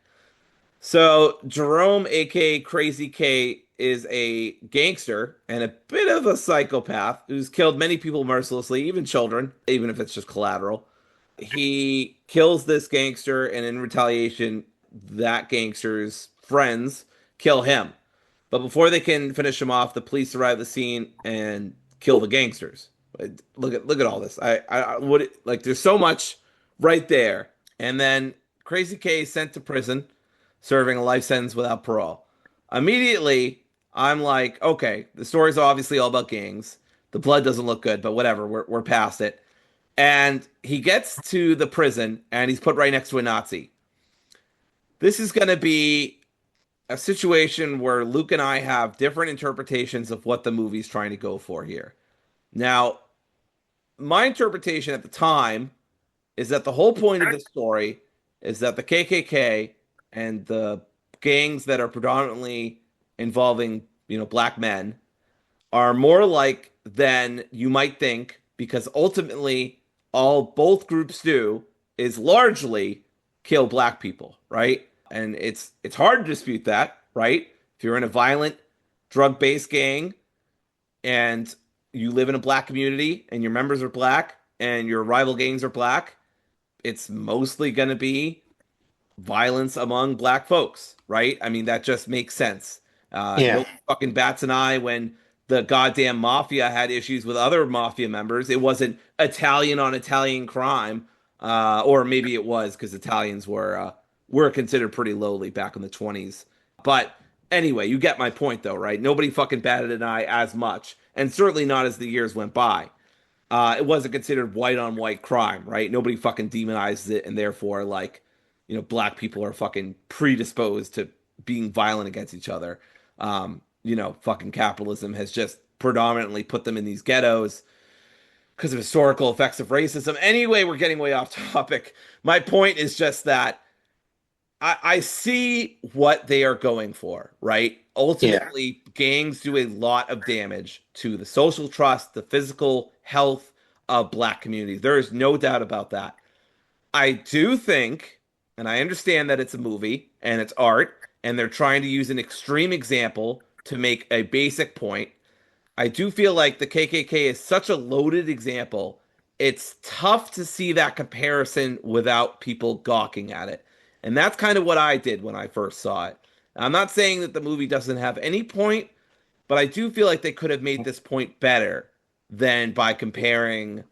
So Jerome, aka Crazy K, is a gangster and a bit of a psychopath who's killed many people mercilessly, even children, even if it's just collateral. He kills this gangster, and in retaliation, that gangster's friends kill him. But before they can finish him off, the police arrive at the scene and kill the gangsters. Look at all this. I would like. There's so much right there, and then Crazy K is sent to prison, serving a life sentence without parole. Immediately, I'm like, okay, the story's obviously all about gangs. The blood doesn't look good, but whatever, we're past it. And he gets to the prison and he's put right next to a Nazi. This is going to be a situation where Luke and I have different interpretations of what the movie's trying to go for here. Now, my interpretation at the time is that the whole point of the story is that the KKK and the gangs that are predominantly involving, black men are more like than you might think because ultimately all both groups do is largely kill black people, right? And it's hard to dispute that, right? If you're in a violent drug-based gang and you live in a black community and your members are black and your rival gangs are black, it's mostly going to be violence among black folks, right? I mean, that just makes sense. Yeah. No fucking bats an eye when the goddamn mafia had issues with other mafia members. It wasn't Italian on Italian crime, or maybe it was because Italians were considered pretty lowly back in the 20s. But anyway, you get my point though, right? Nobody fucking batted an eye as much, and certainly not as the years went by. It wasn't considered white on white crime, right? Nobody fucking demonizes it, and therefore, like, black people are fucking predisposed to being violent against each other. Fucking capitalism has just predominantly put them in these ghettos because of historical effects of racism. Anyway, we're getting way off topic. My point is just that I see what they are going for, right? Yeah. Ultimately, gangs do a lot of damage to the social trust, the physical health of black communities. There is no doubt about that. I do think, and I understand that it's a movie and it's art, and they're trying to use an extreme example to make a basic point. I do feel like the KKK is such a loaded example. It's tough to see that comparison without people gawking at it. And that's kind of what I did when I first saw it. I'm not saying that the movie doesn't have any point, but I do feel like they could have made this point better than by comparing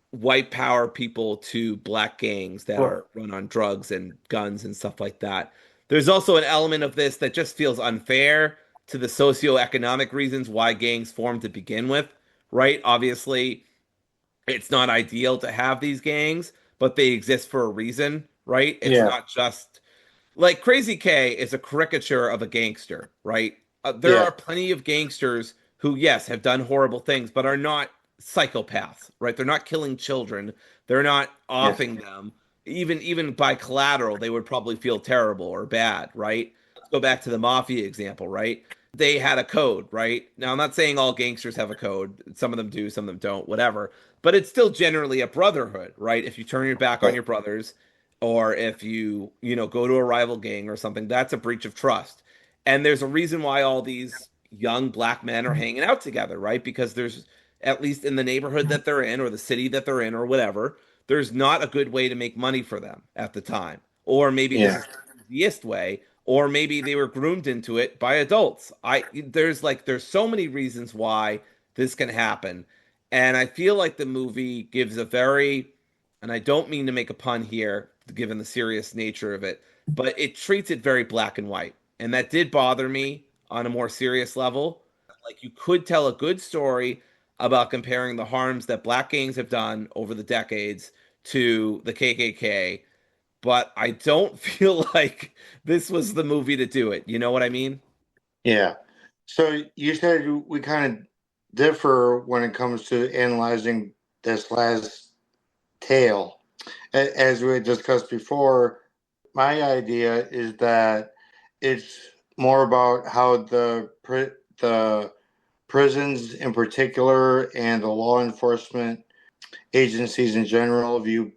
white power people to black gangs that Well, are run on drugs and guns and stuff like that. There's also an element of this that just feels unfair to the socioeconomic reasons why gangs formed to begin with, right? Obviously, it's not ideal to have these gangs, but they exist for a reason, right? It's yeah. not just like Crazy K is a caricature of a gangster, right? There Yeah. are plenty of gangsters who, yes, have done horrible things, but are not psychopaths, right? They're not killing children. They're not Yeah. offing them. Even by collateral, they would probably feel terrible or bad, right? Let's go back to the mafia example, right? They had a code, right? Now, I'm not saying all gangsters have a code. Some of them do, some of them don't, whatever. But it's still generally a brotherhood, right? If you turn your back on Right. your brothers, or if you go to a rival gang or something, that's a breach of trust. And there's a reason why all these young black men are hanging out together, right? Because there's, at least in the neighborhood that they're in or the city that they're in or whatever, there's not a good way to make money for them at the time. Or maybe this Yeah. is the easiest way, or maybe they were groomed into it by adults. There's so many reasons why this can happen. And I feel like the movie gives a very, and I don't mean to make a pun here, given the serious nature of it, but it treats it very black and white. And that did bother me on a more serious level. Like, you could tell a good story about comparing the harms that black gangs have done over the decades to the KKK, but I don't feel like this was the movie to do it. You know what I mean? Yeah. So you said we kind of differ when it comes to analyzing this last tale. As we had discussed before, my idea is that it's more about how the prisons in particular and the law enforcement agencies in general view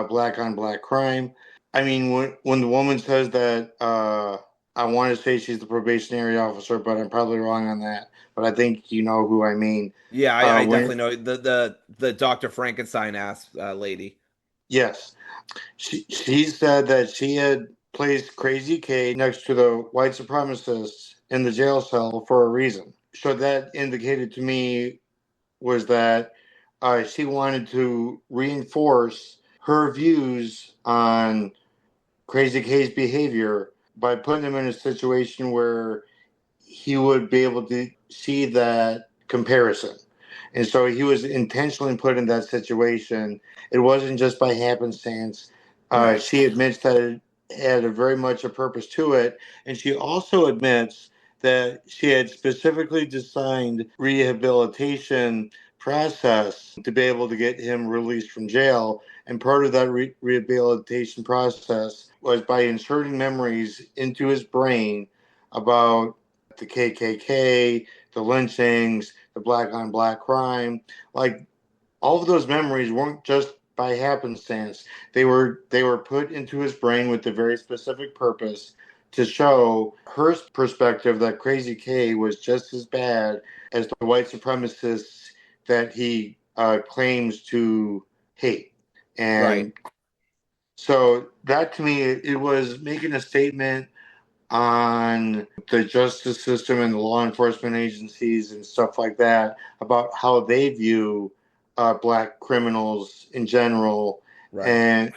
black on black crime. I mean, when the woman says that, I want to say she's the probationary officer, but I'm probably wrong on that. But I think you know who I mean. Yeah, I When definitely know the Dr. Frankenstein ass lady. yes, she said that she had placed Crazy K next to the white supremacists in the jail cell for a reason. So that indicated to me was that she wanted to reinforce her views on Crazy K's behavior by putting him in a situation where he would be able to see that comparison. And so he was intentionally put in that situation. It wasn't just by happenstance. Right. She admits that it had a very much a purpose to it. And she also admits that she had specifically designed rehabilitation process to be able to get him released from jail. And part of that rehabilitation process was by inserting memories into his brain about the KKK, the lynchings, the black on black crime. Like all of those memories weren't just by happenstance. They were put into his brain with a very specific purpose to show her perspective that Crazy K was just as bad as the white supremacists that he claims to hate. Right. And so that to me, it was making a statement on the justice system and the law enforcement agencies and stuff like that about how they view black criminals in general Right. and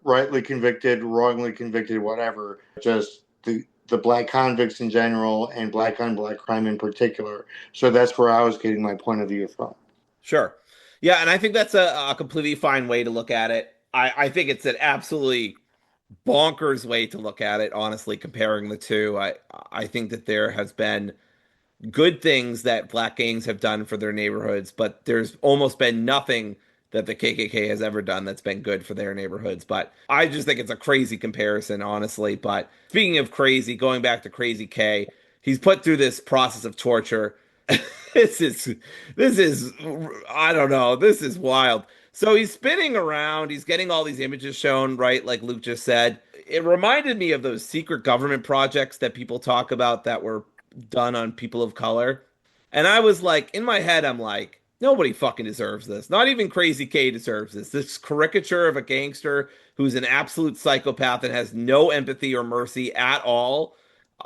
rightly convicted, wrongly convicted, whatever. Just the black convicts in general and black on black crime in particular. So that's where I was getting my point of view from. Sure. Yeah, and I think that's a completely fine way to look at it. I think it's an absolutely bonkers way to look at it, honestly, comparing the two. I think that there has been good things that black gangs have done for their neighborhoods, but there's almost been nothing that the KKK has ever done that's been good for their neighborhoods. But I just think it's a crazy comparison, honestly. But speaking of crazy, going back to Crazy K, he's put through this process of torture. this is this is I don't know. This is wild. So he's spinning around. He's getting all these images shown, right? Like Luke just said. It reminded me of those secret government projects that people talk about that were done on people of color. And I was like, in my head, I'm like, nobody fucking deserves this. Not even Crazy K deserves this. This caricature of a gangster who's an absolute psychopath and has no empathy or mercy at all.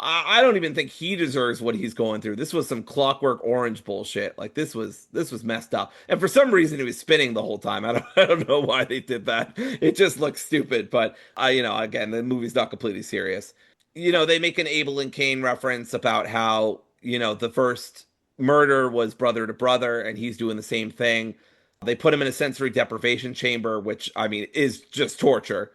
I don't even think he deserves what he's going through. This was some Clockwork Orange bullshit. Like this was messed up. And for some reason, he was spinning the whole time. I don't know why they did that. It just looks stupid. But again, the movie's not completely serious. They make an Abel and Cain reference about how, the first murder was brother to brother, and he's doing the same thing. They put him in a sensory deprivation chamber, which, I mean, is just torture.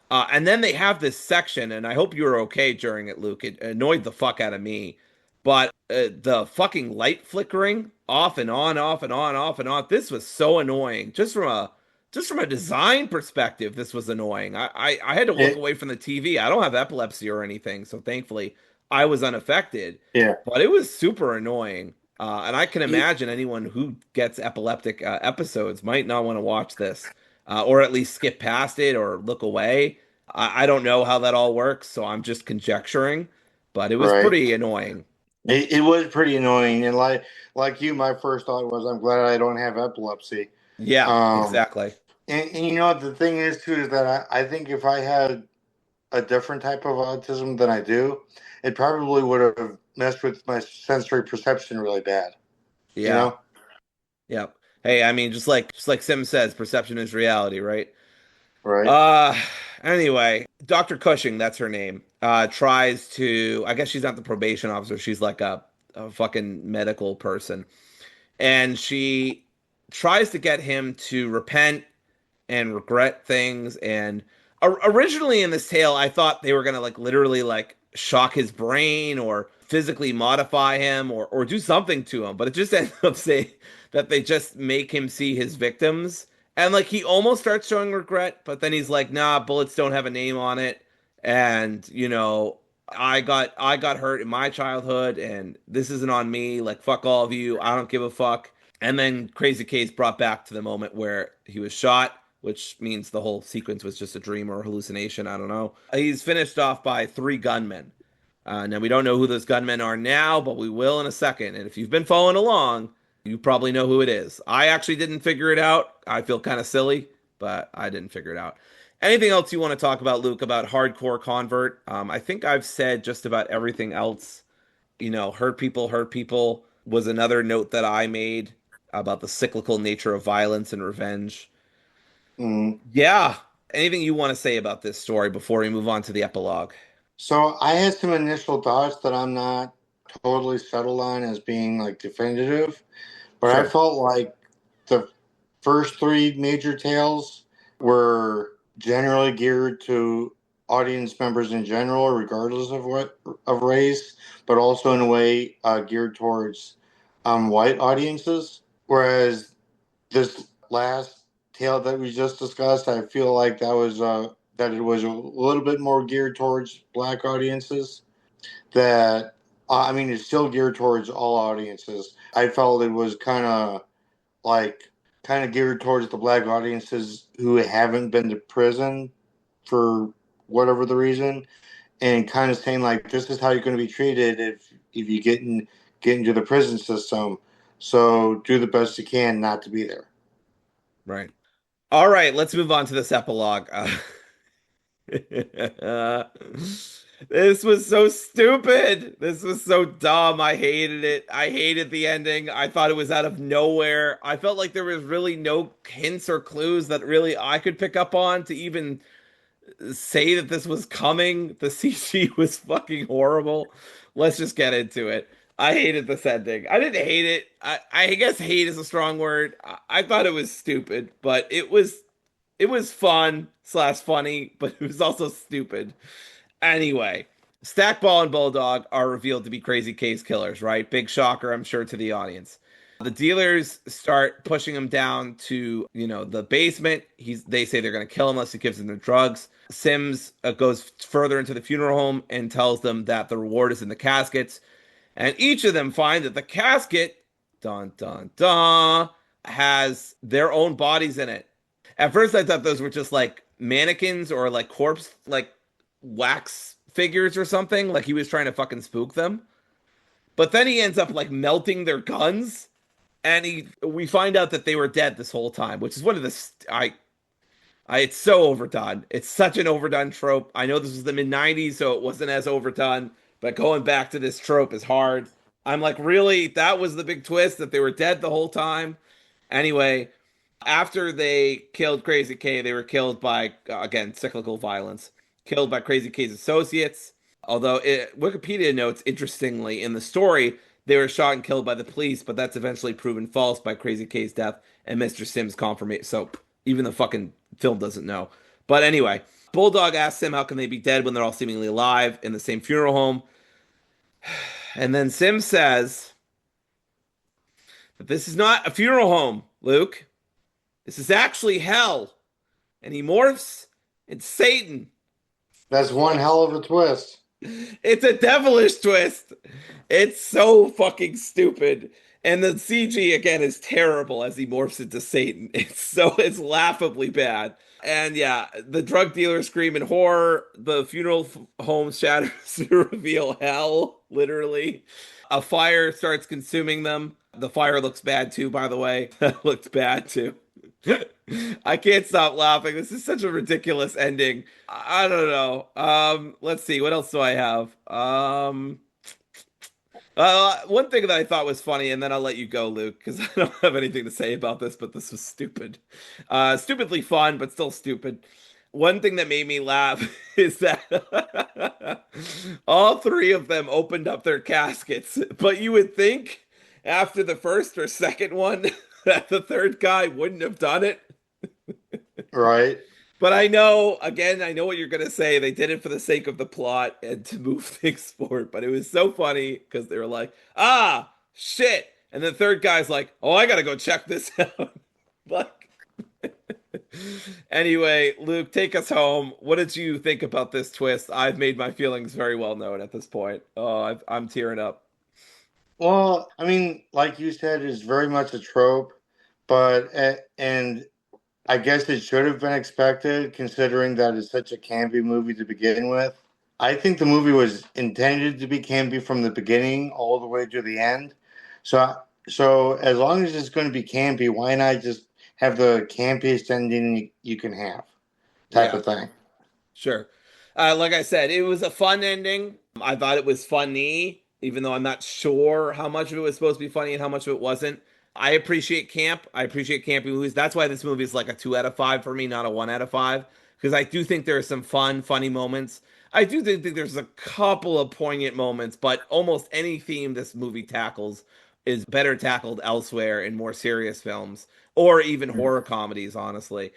And then they have this section, and I hope you were okay during it, Luke. It annoyed the fuck out of me. But the fucking light flickering off and on, off and on, off and on. This was so annoying. Just from a design perspective, this was annoying. I had to look It, away from the TV. I don't have epilepsy or anything, so thankfully I was unaffected. yeah. But it was super annoying. And I can It, imagine anyone who gets epileptic episodes might not want to watch this, or at least skip past it or look away. I don't know how that all works, so I'm just conjecturing. But it was right. pretty annoying. It was pretty annoying, and like you, my first thought was, I'm glad I don't have epilepsy. Yeah, Um, exactly. and you know the thing is too is that I think if I had a different type of autism than I do, it probably would have messed with my sensory perception really bad. You Yeah, know, yeah. Hey, I mean, just like Sim says, perception is reality, right? right? Uh, anyway, Dr. Cushing, that's her name, tries to, I guess she's not the probation officer, she's like a fucking medical person. And she tries to get him to repent and regret things. And originally in this tale, I thought they were gonna like literally like shock his brain or physically modify him or do something to him. But it just ends up saying that they just make him see his victims. And like he almost starts showing regret, but then he's like, nah, bullets don't have a name on it. And I got hurt in my childhood and this isn't on me. Like fuck all of you. I don't give a fuck. And then Crazy K's brought back to the moment where he was shot, which means the whole sequence was just a dream or a hallucination. I don't know. He's finished off by three gunmen. Now, we don't know who those gunmen are now, but we will in a second. And if you've been following along, you probably know who it is. I actually didn't figure it out. I feel kind of silly, but I didn't figure it out. Anything else you want to talk about, Luke, about Hardcore Convert? I think I've said just about everything else. Hurt people was another note that I made about the cyclical nature of violence and revenge. Mm. Yeah. Anything you want to say about this story before we move on to the epilogue? So I had some initial thoughts that I'm not totally settled on as being like definitive, but I Sure. felt like the first three major tales were generally geared to audience members in general, regardless of what of race, but also in a way geared towards white audiences. Whereas this last tale that we just discussed, I feel like that it was a little bit more geared towards black audiences. That I mean, it's still geared towards all audiences. I felt it was like kind of geared towards the black audiences who haven't been to prison for whatever the reason, and kind of saying like this is how you're going to be treated if you get into the prison system. So do the best you can not to be there. Right. All right, let's move on to this epilogue. This was so stupid. This was so dumb. I hated it. I hated the ending. I thought it was out of nowhere. I felt like there was really no hints or clues that really I could pick up on to even say that this was coming. The CG was fucking horrible. Let's just get into it. I hated this ending. I didn't hate it. I guess hate is a strong word. I thought it was stupid, but it was fun slash funny, but it was also stupid. Anyway, Stackball and Bulldog are revealed to be crazy case killers, right? Big shocker, I'm sure, to the audience. The dealers start pushing him down to, the basement. They say they're going to kill him unless he gives them the drugs. Sims goes further into the funeral home and tells them that the reward is in the caskets. And each of them find that the casket, dun dun dun, has their own bodies in it. At first, I thought those were just like mannequins or like corpse, like wax figures or something. Like he was trying to fucking spook them. But then he ends up like melting their guns, and we find out that they were dead this whole time, which is one of it's so overdone. It's such an overdone trope. I know this was the mid '90s, so it wasn't as overdone. But going back to this trope is hard. I'm like, really? That was the big twist that they were dead the whole time? Anyway, after they killed Crazy K, they were killed by, again, cyclical violence, killed by Crazy K's associates. Although Wikipedia notes, interestingly, in the story, they were shot and killed by the police, but that's eventually proven false by Crazy K's death and Mr. Sims' confirmation. So even the fucking film doesn't know. But anyway, Bulldog asks him how can they be dead when they're all seemingly alive in the same funeral home. And then Sims says that this is not a funeral home, Luke. This is actually hell. And he morphs into Satan. That's one hell of a twist. It's a devilish twist. It's so fucking stupid. And the CG again is terrible as he morphs into Satan. It's laughably bad. And yeah, the drug dealers scream in horror. The funeral home shatters to reveal hell, literally. A fire starts consuming them. The fire looks bad too, by the way. That looked bad too. I can't stop laughing. This is such a ridiculous ending. I don't know. Let's see. What else do I have? One thing that I thought was funny, and then I'll let you go, Luke, because I don't have anything to say about this, but this was stupid. Stupidly fun, but still stupid. One thing that made me laugh is that all three of them opened up their caskets, but you would think after the first or second one that the third guy wouldn't have done it. Right. But I know what you're going to say. They did it for the sake of the plot and to move things forward. But it was so funny because they were like, ah, shit. And the third guy's like, oh, I got to go check this out. Like, anyway, Luke, take us home. What did you think about this twist? I've made my feelings very well known at this point. Oh, I'm tearing up. Well, I mean, like you said, it's very much a trope, but and I guess it should have been expected considering that it's such a campy movie to begin with. I think the movie was intended to be campy from the beginning all the way to the end. So as long as it's going to be campy, why not just have the campiest ending you can have, type Yeah, of thing. sure. Like I said, it was a fun ending. I thought it was funny, even though I'm not sure how much of it was supposed to be funny and how much of it wasn't. I appreciate camp. I appreciate campy movies. That's why this movie is like a 2 out of 5 for me, not a 1 out of 5. Because I do think there are some fun, funny moments. I do think there's a couple of poignant moments, but almost any theme this movie tackles is better tackled elsewhere in more serious films or even horror comedies, honestly.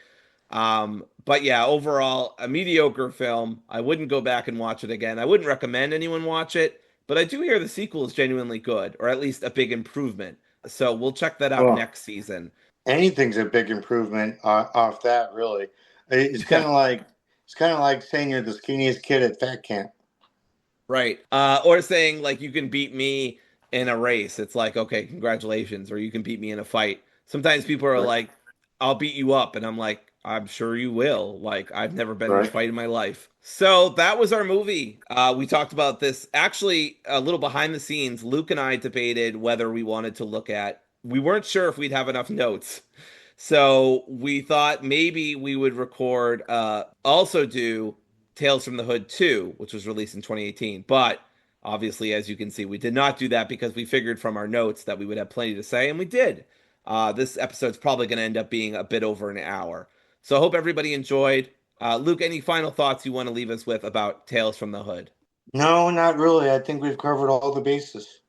But yeah, overall, a mediocre film. I wouldn't go back and watch it again. I wouldn't recommend anyone watch it, but I do hear the sequel is genuinely good, or at least a big improvement. So we'll check that out Well, next season. anything's a big improvement off that, really. It's kind Yeah. of like saying you're the skinniest kid at fat camp. Right. Or saying like you can beat me in a race. It's like, okay, congratulations. Or you can beat me in a fight. Sometimes people are Right. like, I'll beat you up. And I'm like, I'm sure you will. Like, I've never been in a Right. fight in my life. So that was our movie. We talked about this actually a little behind the scenes. Luke and I debated whether we wanted to look at, we weren't sure if we'd have enough notes. So we thought maybe we would record, also do Tales from the Hood 2, which was released in 2018. But obviously, as you can see, we did not do that because we figured from our notes that we would have plenty to say, and we did. This episode's probably going to end up being a bit over an hour. So I hope everybody enjoyed. Luke, any final thoughts you want to leave us with about Tales from the Hood? No, not really. I think we've covered all the bases.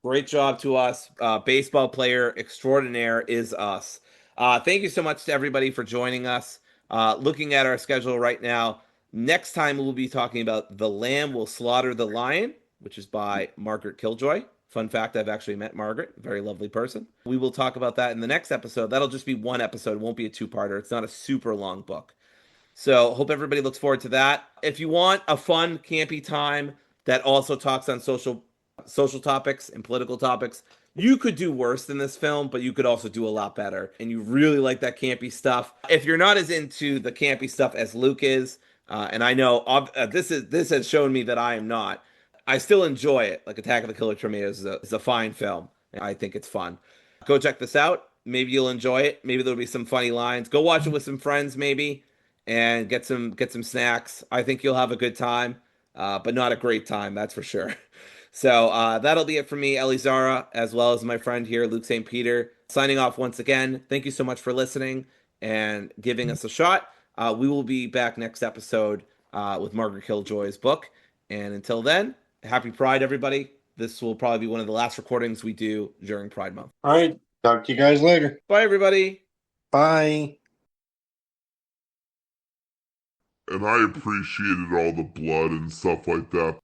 Great job to us. Baseball player extraordinaire is us. Thank you so much to everybody for joining us. Looking at our schedule right now, next time we'll be talking about The Lamb Will Slaughter the Lion, which is by Margaret Killjoy. Fun fact, I've actually met Margaret, very lovely person. We will talk about that in the next episode. That'll just be one episode, it won't be a two-parter. It's not a super long book. So hope everybody looks forward to that. If you want a fun, campy time that also talks on social topics and political topics, you could do worse than this film, but you could also do a lot better. And you really like that campy stuff. If you're not as into the campy stuff as Luke is, and I know this has shown me that I am not, I still enjoy it. Like Attack of the Killer Tomatoes is a fine film. I think it's fun. Go check this out. Maybe you'll enjoy it. Maybe there'll be some funny lines. Go watch it with some friends, maybe, and get some snacks. I think you'll have a good time, but not a great time, that's for sure. So that'll be it for me, Ellie Zara, as well as my friend here, Luke St. Peter. Signing off once again. Thank you so much for listening and giving us a shot. We will be back next episode with Margaret Killjoy's book. And until then, happy Pride, everybody. This will probably be one of the last recordings we do during Pride Month. All right. Talk to you guys later. Bye, everybody. Bye. And I appreciated all the blood and stuff like that.